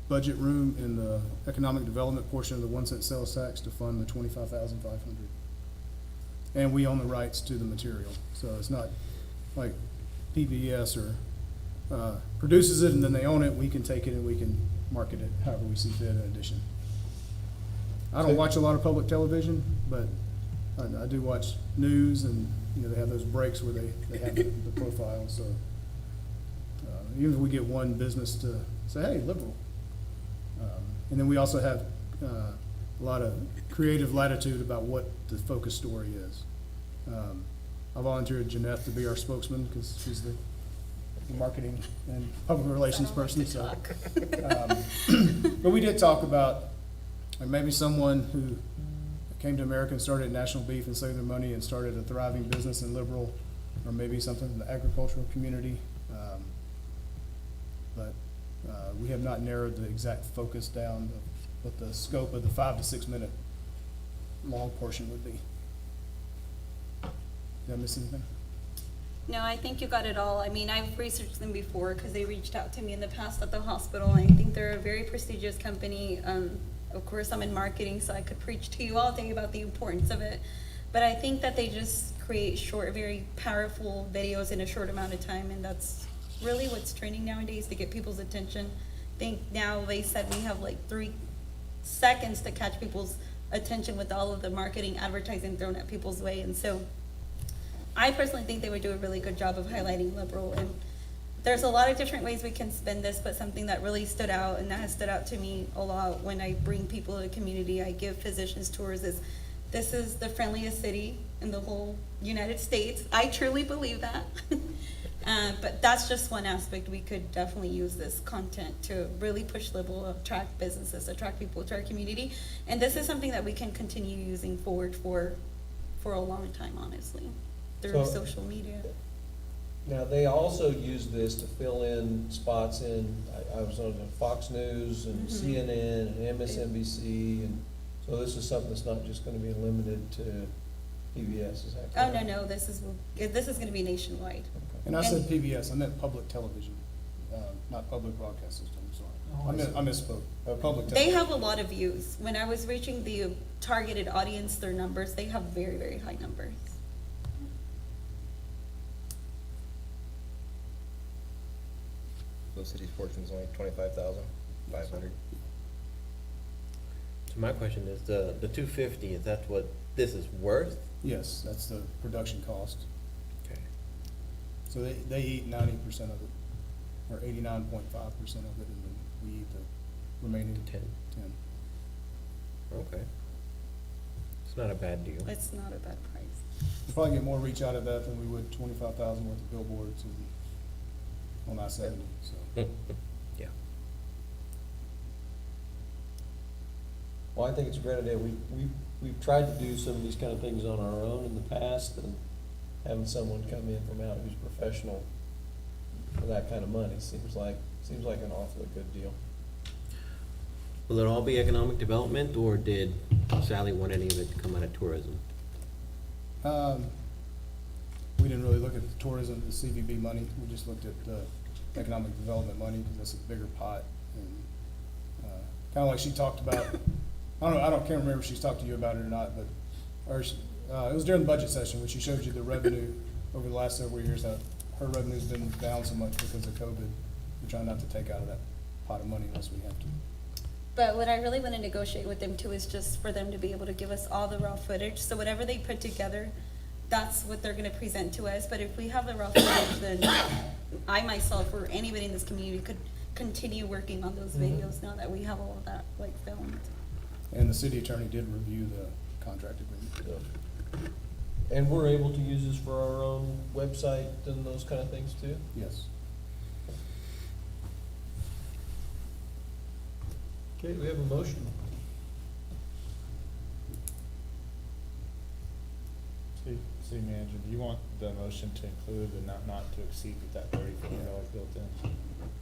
budget room in the economic development portion of the 1 cent sales tax to fund the 25,500. And we own the rights to the material, so it's not like PBS or produces it and then they own it. We can take it and we can market it however we see fit in addition. I don't watch a lot of public television, but I do watch news and, you know, they have those breaks where they have the profile, so. Even if we get one business to say, hey, liberal. And then we also have a lot of creative latitude about what the focus story is. I volunteered Jeanette to be our spokesman because she's the marketing and public relations person, so. But we did talk about like maybe someone who came to America and started National Beef and saved their money and started a thriving business in liberal, or maybe something in the agricultural community. But we have not narrowed the exact focus down of what the scope of the 5 to 6 minute long portion would be. Did I miss anything? No, I think you got it all. I mean, I've researched them before because they reached out to me in the past at the hospital. I think they're a very prestigious company. Of course, I'm in marketing, so I could preach to you all day about the importance of it. But I think that they just create short, very powerful videos in a short amount of time, and that's really what's trending nowadays to get people's attention. I think now they said we have like 3 seconds to catch people's attention with all of the marketing advertising thrown at people's way. And so I personally think they would do a really good job of highlighting liberal. And there's a lot of different ways we can spend this, but something that really stood out and that has stood out to me a lot when I bring people to the community, I give physicians tours, is this is the friendliest city in the whole United States. I truly believe that. But that's just one aspect. We could definitely use this content to really push liberal, attract businesses, attract people to our community. And this is something that we can continue using forward for a long time, honestly, through social media. Now, they also use this to fill in spots in, I was on Fox News and CNN and MSNBC, and so this is something that's not just gonna be limited to PBS, is that Oh, correct? no, this is gonna be nationwide. And I said PBS, I meant public television, not public broadcast system, I'm sorry. I misspoke, public television. They have a lot of views. When I was reaching the targeted audience, their numbers, they have very, very high numbers. So city's fortune's only 25,500. So my question is, the 250, is that what this is worth? Yes, that's the production cost. Okay. So they eat 90% of it, or 89.5% of it, and then we eat the remaining 10. Okay. It's not a bad deal. It's not a bad price. We'll probably get more reach out of that than we would 25,000 worth of billboards on I-70, so. Yeah. Well, I think it's a great idea. We've tried to do some of these kind of things on our own in the past, and having someone come in from out who's professional for that kind of money seems like an awfully good deal. Will it all be economic development, or did Sally want any of it to come out of tourism? We didn't really look at the tourism, the CVB money, we just looked at the economic development money, because that's a bigger pot. And kind of like she talked about, can't remember if she's talked to you about it or not, but, it was during the budget session when she showed you the revenue over the last several years, that her revenue's been down so much because of COVID. We're trying not to take out of that pot of money unless we have to. But what I really want to negotiate with them too is just for them to be able to give us all the raw footage. So whatever they put together, that's what they're going to present to us. But if we have the raw footage, then I myself or anybody in this community could continue working on those videos now that we have all of that like filmed. And the city attorney did review the contract agreement. And we're able to use this for our own website and those kind of things too? Yes. Okay, we have a motion. City manager, do you want the motion to include the not to exceed with that $30,000 built in?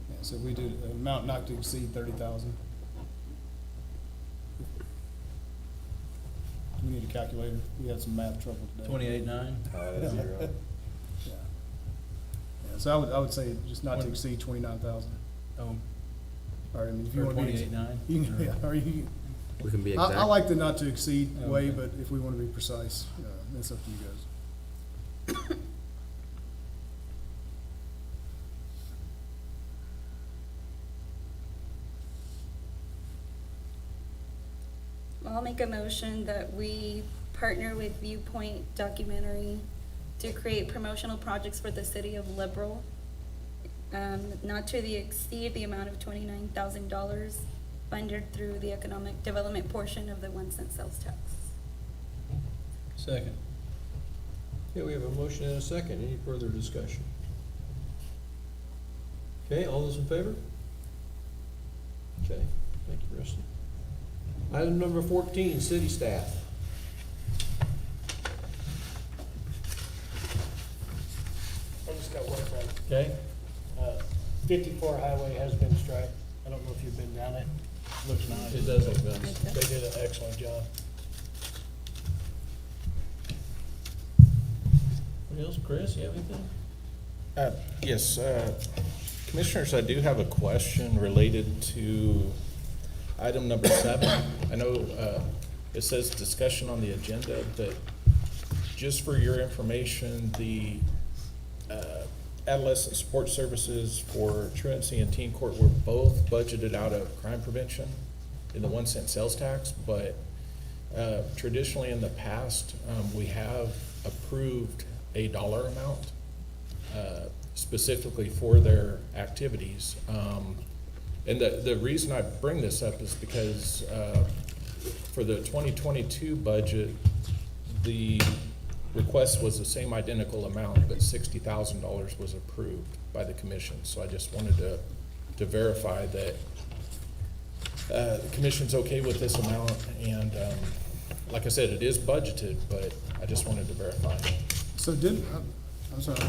Yeah, so we do amount not to exceed 30,000. We need a calculator. We had some math trouble today. 28.9? Yeah. Yeah, So I would say just not to exceed 29,000. Oh, Or, I mean, if you or want to be. 28.9? You can, yeah, or you, We can be I exact. like the not to exceed way, Okay. but if we want to be precise, that's up to you guys. I'll make a motion that we partner with Viewpoint Documentary to create promotional projects for the city of Liberal, not to exceed the amount of $29,000 funded through the economic development portion of the 1 cent sales tax. Second. Okay, we have a motion and a second. Any further discussion? Okay, all those in favor? Okay, thank you, Rusty. Item number 14, city staff. I just got one thing. Okay? 54 highway has been striped. I don't know if you've been down it. Looks nice. It does look nice. They did an excellent job. What else, Chris, you have anything? Yes, Commissioners, I do have a question related to item number 7. I know it says discussion on the agenda, but just for your information, the adolescent support services for truancy and teen court were both budgeted out of crime prevention in the 1 cent sales tax, but traditionally in the past, we have approved a dollar amount specifically for their activities. And the reason I bring this up is because for the 2022 budget, the request was the same identical amount, but $60,000 was approved by the commission. So I just wanted to verify that the commission's okay with this amount. And like I said, it is budgeted, but I just wanted to verify. So I'm sorry,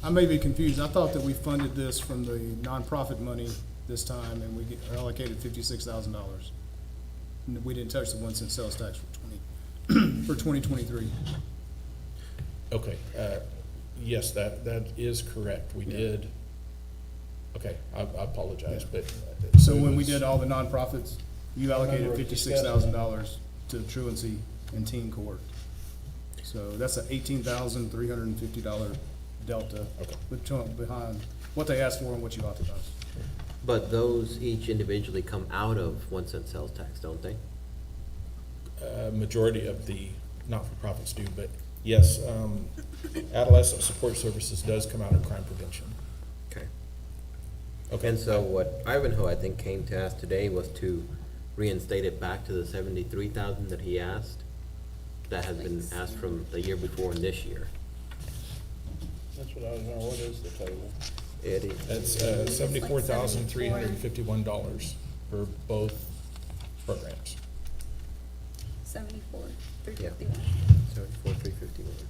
I may be confused. I thought that we funded this from the nonprofit money this time, and we allocated $56,000. We didn't touch the 1 cent sales tax for 2023. Okay, yes, that is correct. We did. Okay, I apologize, but. So it when we was- did all the nonprofits, you allocated remember $56,000 to truancy and teen court. So that's an $18,350 delta behind what they asked for and what you authorized. But those each individually come out of 1 cent sales tax, don't they? Majority of the not-for-profits do, but yes, adolescent support services does come out of crime prevention. Okay. Okay. And so what Ivanhoe, I think, came to ask today was to reinstate it back to the 73,000 that he asked. That has been asked from the year before and this year. That's what I was wondering, what is the total? It is. That's $74,351 for both programs. 74,351. 74,351.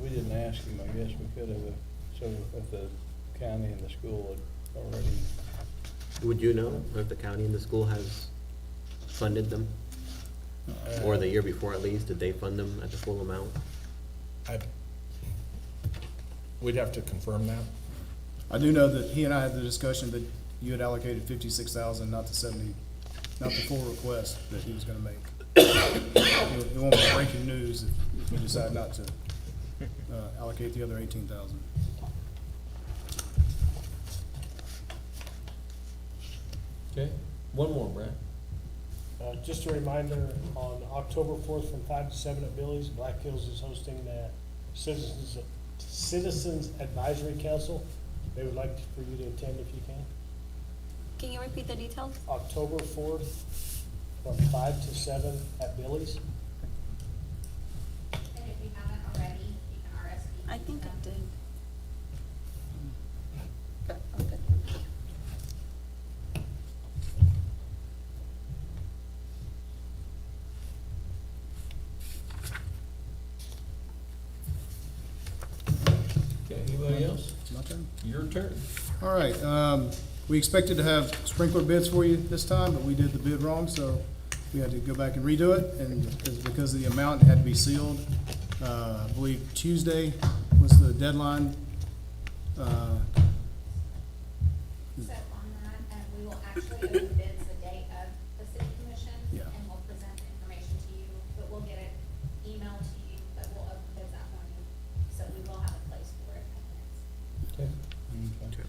We didn't ask him, I guess we could have, so if the county and the school had already, Would you know if the county and the school has funded them? Or the year before at least, did they fund them at the full amount? We'd have to confirm that. I do know that he and I had the discussion that you had allocated 56,000, not the 70, not the full request that he was gonna make. It won't be breaking news if you decide not to allocate the other 18,000. Okay, one more, Brad. Just a reminder, on October 4th from 5 to 7 at Billy's, Black Hills is hosting the Citizens Advisory Council. They would like for you to attend if you can. Can you repeat the details? October 4th from 5 to 7 at Billy's. And if you haven't already, you can RSVP. I think I did. But, okay. Okay, anybody else? My turn? Your turn. All right, we expected to have sprinkler bids for you this time, but we did the bid wrong, so we had to go back and redo it, and because of the amount, it had to be sealed. I believe Tuesday what's the deadline? So on that, we will actually open bids the day of the city commission. Yeah. And we'll present the information to you, but we'll get it emailed to you, but we'll open bids that morning. So we will have a place for it.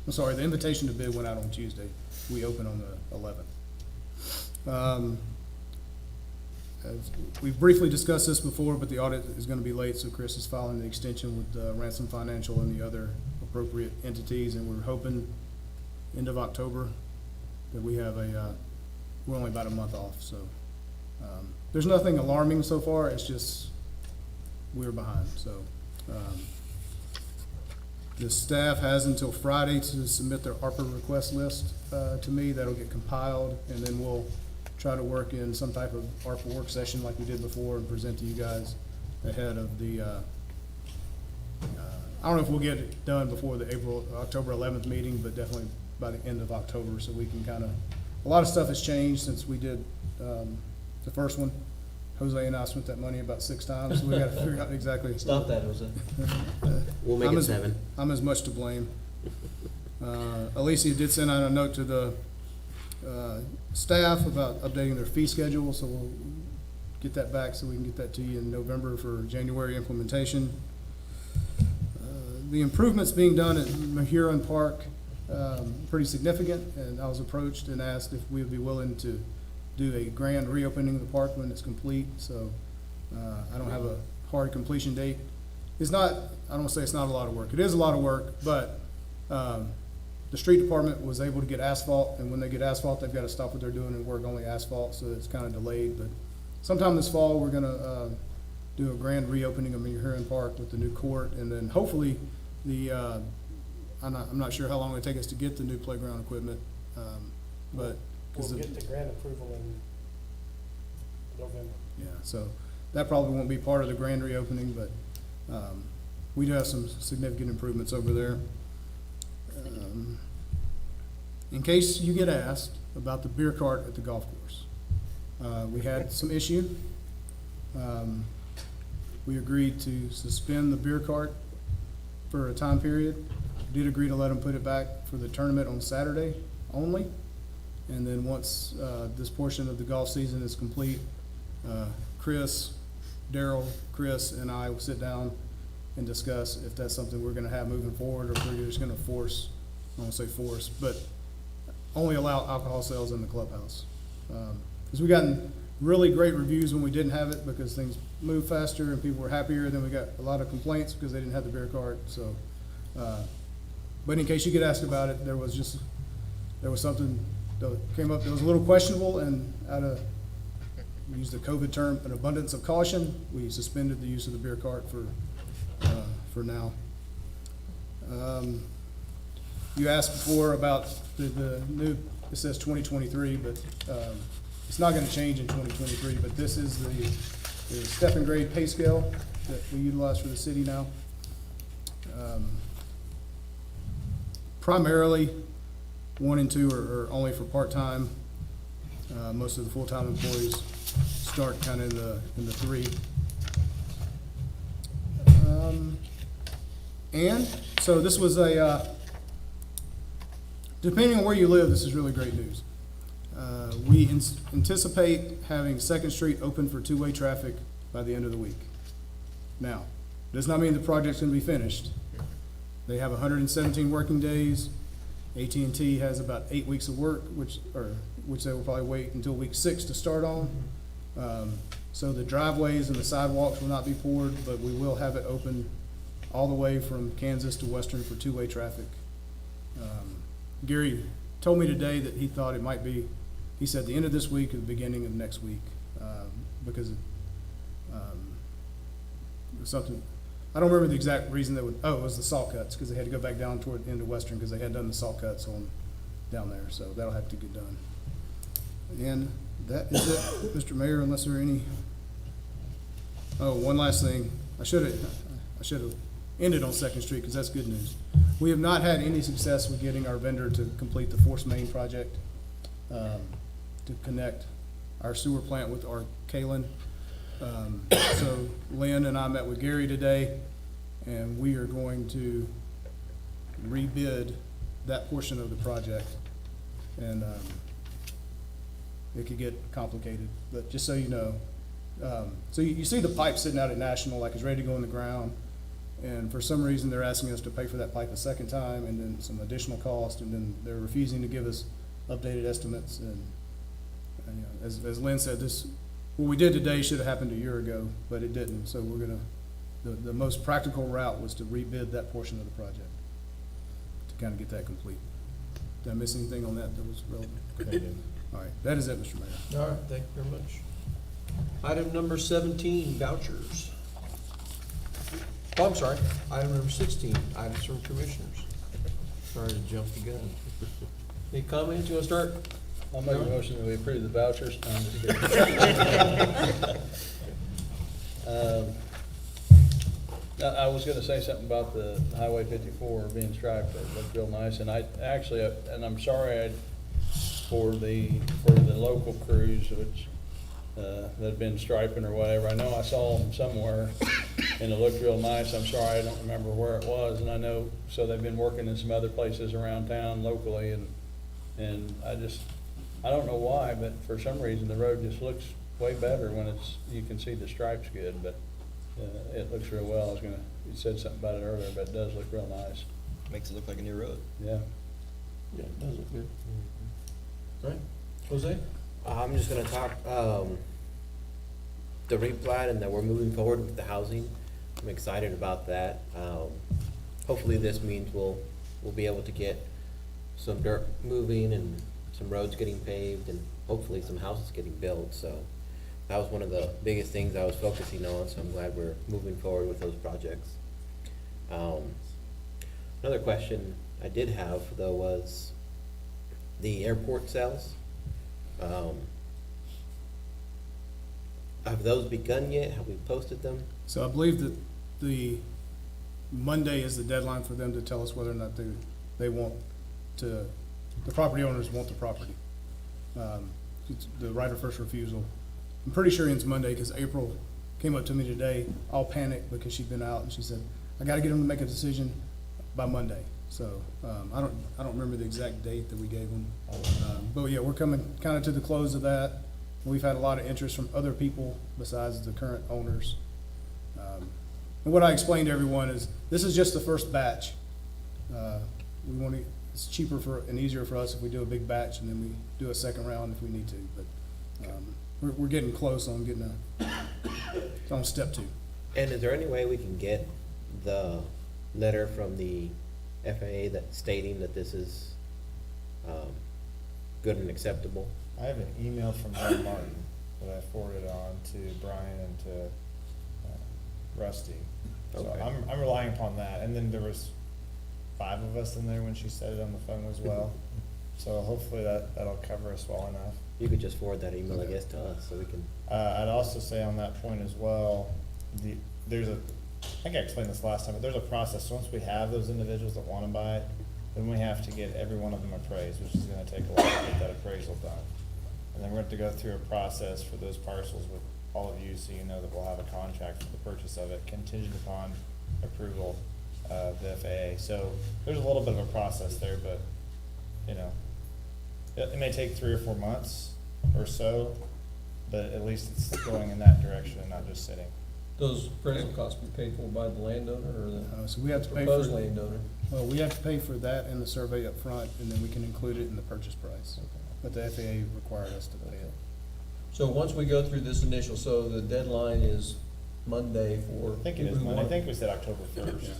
I'm sorry, the invitation to bid went out on Tuesday. We open on the 11th. As we've briefly discussed this before, but the audit is gonna be late, so Chris is filing the extension with Ransom Financial and the other appropriate entities, and we're hoping end of October that we have we're only about a month off, so. There's nothing alarming so far, it's just we're behind, so. The staff has until Friday to submit their ARPA request list to me. That'll get compiled, and then we'll try to work in some type of ARPA work session like we did before and present to you guys ahead of the, I don't know if we'll get it done before the October 11th meeting, but definitely by the end of October, so we can kind of, a lot of stuff has changed since we did the first one. Jose and I spent that money about 6 times, so we gotta figure out exactly. Stop that, Jose. We'll make it 7. I'm as much to blame. Alicia did send out a note to the staff about updating their fee schedule, so we'll get that back so we can get that to you in November for January implementation. The improvements being done at Mahuron Park, pretty significant, and I was approached and asked if we would be willing to do a grand reopening of the park when it's complete, so I don't have a hard completion date. It's not, I don't wanna say it's not a lot of work. It is a lot of work, but the street department was able to get asphalt, and when they get asphalt, they've gotta stop what they're doing and work only asphalt, so it's kinda delayed, but sometime this fall, we're gonna do a grand reopening of Mahuron Park with the new court, and then hopefully I'm not sure how long it'll take us to get the new playground equipment, but. We'll get the grant approval in November. Yeah, so that probably won't be part of the grand reopening, but we do have some significant improvements over there. In case you get asked about the beer cart at the golf course, we had some issue. We agreed to suspend the beer cart for a time period. We did agree to let them put it back for the tournament on Saturday only. And then once this portion of the golf season is complete, Chris, Daryl, Chris, and I will sit down and discuss if that's something we're gonna have moving forward, or if we're just gonna force, I won't say force, but only allow alcohol sales in the clubhouse. Because we gotten really great reviews when we didn't have it, because things moved faster and people were happier. Then we got a lot of complaints because they didn't have the beer cart, so. But in case you get asked about it, there was something that came up that was a little questionable, and out of, we use the COVID term, an abundance of caution, we suspended the use of the beer cart for now. You asked before about the new, it says 2023, but it's not gonna change in 2023, but this is the step and grade pay scale that we utilize for the city now. Primarily, 1 and 2 are only for part-time. Most of the full-time employees start kind of in the 3. And so this was depending on where you live, this is really great news. We anticipate having 2nd Street open for two-way traffic by the end of the week. Now, does not mean the project's gonna be finished. They have 117 working days. AT&T has about 8 weeks of work, which they will probably wait until week 6 to start on. So the driveways and the sidewalks will not be poured, but we will have it open all the way from Kansas to Western for two-way traffic. Gary told me today that he thought it might be, he said the end of this week or the beginning of next week, because it was something, I don't remember the exact reason it was the salt cuts, because they had to go back down toward the end of Western, because they had done the salt cuts on down there, so that'll have to get done. And that is it, Mr. Mayor, unless there are any, one last thing. I should have ended on 2nd Street, because that's good news. We have not had any success with getting our vendor to complete the Force Main project, to connect our sewer plant with our Kalen. So Lynn and I met with Gary today, and we are going to rebid that portion of the project. And it could get complicated, but just so you know. So you see the pipe sitting out at National, like it's ready to go in the ground. And for some reason, they're asking us to pay for that pipe a second time, and then some additional cost, and then they're refusing to give us updated estimates. And you know, as Lynn said, what we did today should have happened a year ago, but it didn't. So we're gonna, the most practical route was to rebid that portion of the project to kind of get that complete. Did I miss anything on that was relevant? All right, that is it, Mr. Mayor. All right, thank you very much. Item number 17, vouchers. Oh, I'm sorry, item number 16, items from commissioners. Sorry to jump the gun. Any comments? You want to start? I'll make a motion that we approve the vouchers. No, I'm just kidding. I was gonna say something about the Highway 54 being striped. It looked real nice, and I actually, and I'm sorry for the local crews, which that had been striping or whatever. I know I saw them somewhere, and it looked real nice. I'm sorry I don't remember where it was, and I know, so they've been working in some other places around town locally, and I don't know why, but for some reason, the road just looks way better when you can see the stripes good, but it looks real well. You said something about it earlier, but it does look real nice. Makes it look like a new road. Yeah. Yeah, it does look good. All right, Jose? I'm just gonna talk, the replat and that we're moving forward with the housing. I'm excited about that. Hopefully this means we'll be able to get some dirt moving and some roads getting paved and hopefully some houses getting built. So that was one of the biggest things I was focusing on, so I'm glad we're moving forward with those projects. Another question I did have though was the airport sales. Have those begun yet? Have we posted them? So I believe that the Monday is the deadline for them to tell us whether or not they want to, the property owners want the property. It's the right of first refusal. I'm pretty sure it's Monday because April came up to me today, all panicked because she'd been out, and she said, I gotta get them to make a decision by Monday. So, I don't remember the exact date that we gave them. But yeah, we're coming kind of to the close of that. We've had a lot of interest from other people besides the current owners. And what I explained to everyone is, this is just the first batch. It's cheaper and easier for us if we do a big batch and then we do a second round if we need to. But we're getting close on getting on step 2. And is there any way we can get the letter from the FAA that stating that this is good and acceptable? I have an email from Brad Martin that I forwarded on to Brian and to Rusty. So Okay. I'm relying upon that. And then there was 5 of us in there when she said it on the phone as well. So hopefully that'll cover us well enough. You could just forward that email, I guess, to us so we can. I'd also say on that point as well, I think I explained this last time, but there's a process. Once we have those individuals that want to buy it, then we have to get every one of them appraised, which is going to take a while to get that appraisal done. And then we're going to go through a process for those parcels with all of you, so you know that we'll have a contract for the purchase of it contingent upon approval of the FAA. So there's a little bit of a process there, but, you know, it may take 3 or 4 months or so, but at least it's going in that direction and not just sitting. Those appraisal costs be paid for by the landowner or the So we have to pay proposed for, landowner? well, we have to pay for that and the survey up front, and then we can include it in the purchase price. But the FAA required us to pay it. So once we go through this initial, so the deadline is Monday for. I think it is people who Monday. I want- think we said October 1st.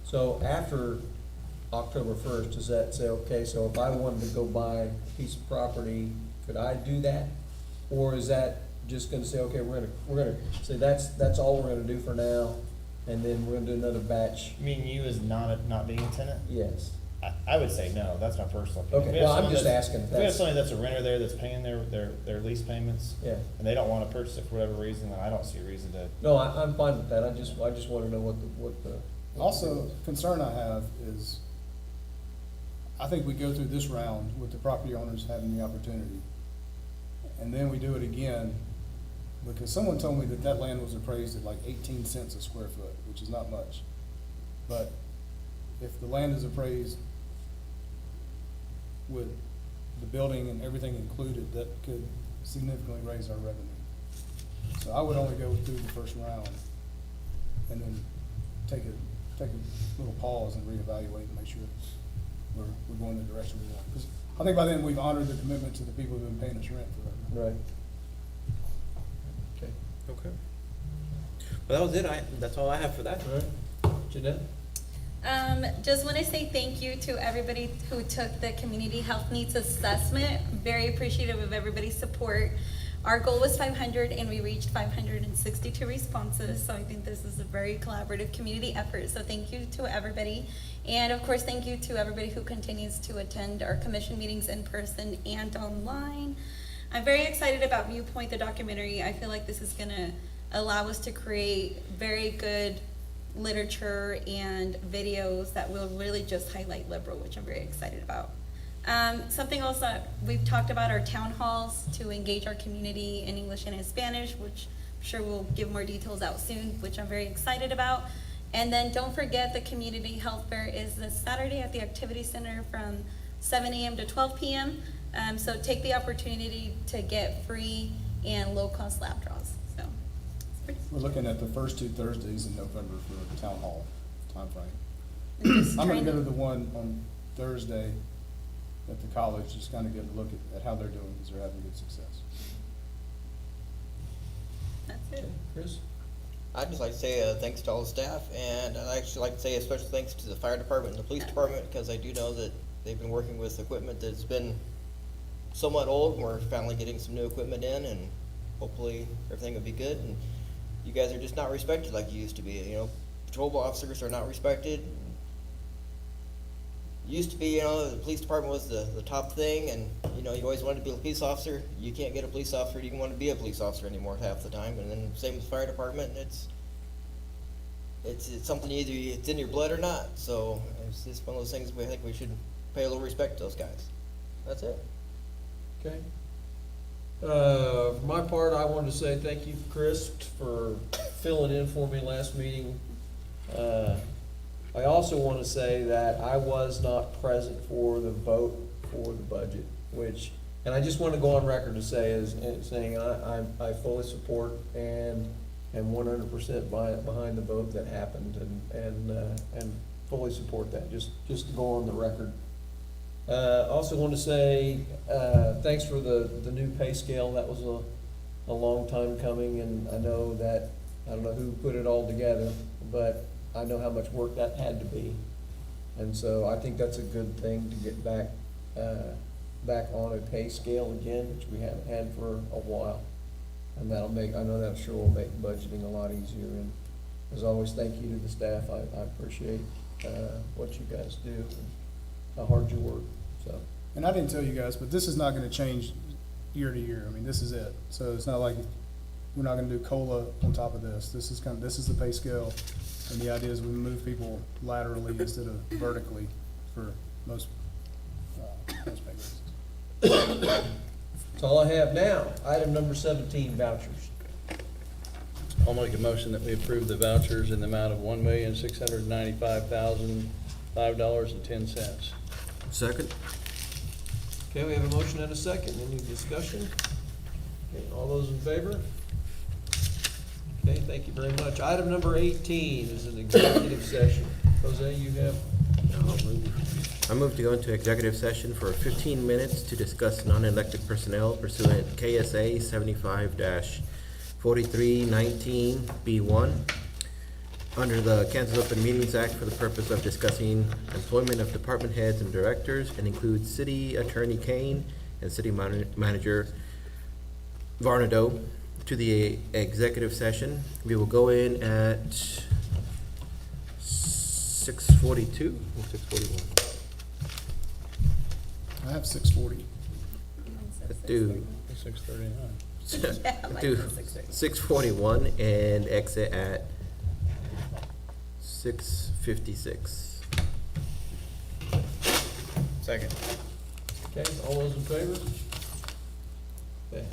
So after October 1st, does that say, okay, so if I wanted to go buy a piece of property, could I do that? Or is that just gonna say, okay, we're gonna say that's all we're gonna do for now, and then we're gonna do another batch? You mean you as not being a tenant? Yes. I would say no, that's my personal opinion. Okay, If we have well, I'm someone just that's- asking if If we have that's- somebody that's a renter there that's paying their lease payments, Yeah. and they don't wanna purchase it for whatever reason, then I don't see a reason to. No, I'm fine with that. I just wanna know what the. Also, concern I have is, I think we go through this round with the property owners having the opportunity. And then we do it again, because someone told me that land was appraised at like 18 cents a square foot, which is not much. But if the land is appraised with the building and everything included, that could significantly raise our revenue. So I would only go through the first round and then take a little pause and reevaluate and make sure we're going in the direction we want. 'Cause I think by then we've honored the commitment to the people who've been paying us rent forever. Right. Okay. Okay. Well, that was it. That's all I have for that. All right. Jeanette? Just want to say thank you to everybody who took the community health needs assessment. Very appreciative of everybody's support. Our goal was 500 and we reached 562 responses. So I think this is a very collaborative community effort. So thank you to everybody. And of course, thank you to everybody who continues to attend our commission meetings in person and online. I'm very excited about Viewpoint, the documentary. I feel like this is gonna allow us to create very good literature and videos that will really just highlight liberal, which I'm very excited about. Something else that we've talked about are town halls to engage our community in English and in Spanish, which I'm sure we'll give more details out soon, which I'm very excited about. And then don't forget the community health fair is this Saturday at the Activity Center from 7 a.m. to 12 p.m. So take the opportunity to get free and low-cost lab draws. So it's pretty. We're looking at the first 2 Thursdays in November for the town hall timeframe. Just I'm gonna trying go to- to the one on Thursday at the college, just kind of get a look at how they're doing, because they're having good success. That's it. Chris? I'd just like to say thanks to all the staff, and I'd actually like to say a special thanks to the fire department and the police department, because I do know that they've been working with equipment that's been somewhat old. We're finally getting some new equipment in, and hopefully everything will be good. And you guys are just not respected like you used to be. You know, patrol officers are not respected. Used to be, you know, the police department was the top thing, and, you know, you always wanted to be a police officer. You can't get a police officer to even want to be a police officer anymore half the time. And then same with the fire department, it's something either it's in your blood or not. So it's just one of those things I think we should pay a little respect to those guys. That's it. Okay. For my part, I wanted to say thank you, Chris, for filling in for me last meeting. I also want to say that I was not present for the vote for the budget, and I just want to go on record to say saying I fully support and am 100% behind the vote that happened, and fully support that. Just to go on the record. Also want to say thanks for the new pay scale. That was a long time coming, and I know that I don't know who put it all together, but I know how much work that had to be, and so I think that's a good thing to get back on a pay scale again, which we haven't had for a while, and I know that sure will make budgeting a lot easier. And as always, thank you to the staff. I appreciate what you guys do and how hard you work. So. And I didn't tell you guys, but this is not gonna change year to year. I mean, this is it. So it's not like we're not gonna do COLA on top of this. This is the pay scale. And the idea is we move people laterally instead of vertically for most pay raises. That's all I have now. Item number 17, vouchers. I'll make a motion that we approve the vouchers in the amount of $1,695,005.10. Second? Okay, we have a motion and a second. Any discussion? Okay, all those in favor? Okay, thank you very much. Item number 18 is an executive session. Jose, you have? I move to go into executive session for 15 minutes to discuss non-elected personnel pursuant KSA 75-4319B1 under the Kansas Open Meetings Act for the purpose of discussing employment of department heads and directors, and includes City Attorney Kane and City Manager Varnado. To the executive session, we will go in at 6:42 or 6:41. I have 6:40. Let's do 6:39. do 6:41 and exit at 6:56. Second. Okay, all those in favor? Okay.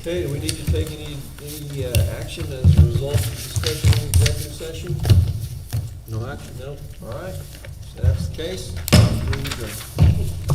Okay, do we need to take any action as a result of discussion in executive session? No action, no? All right, if that's the case, we adjourn.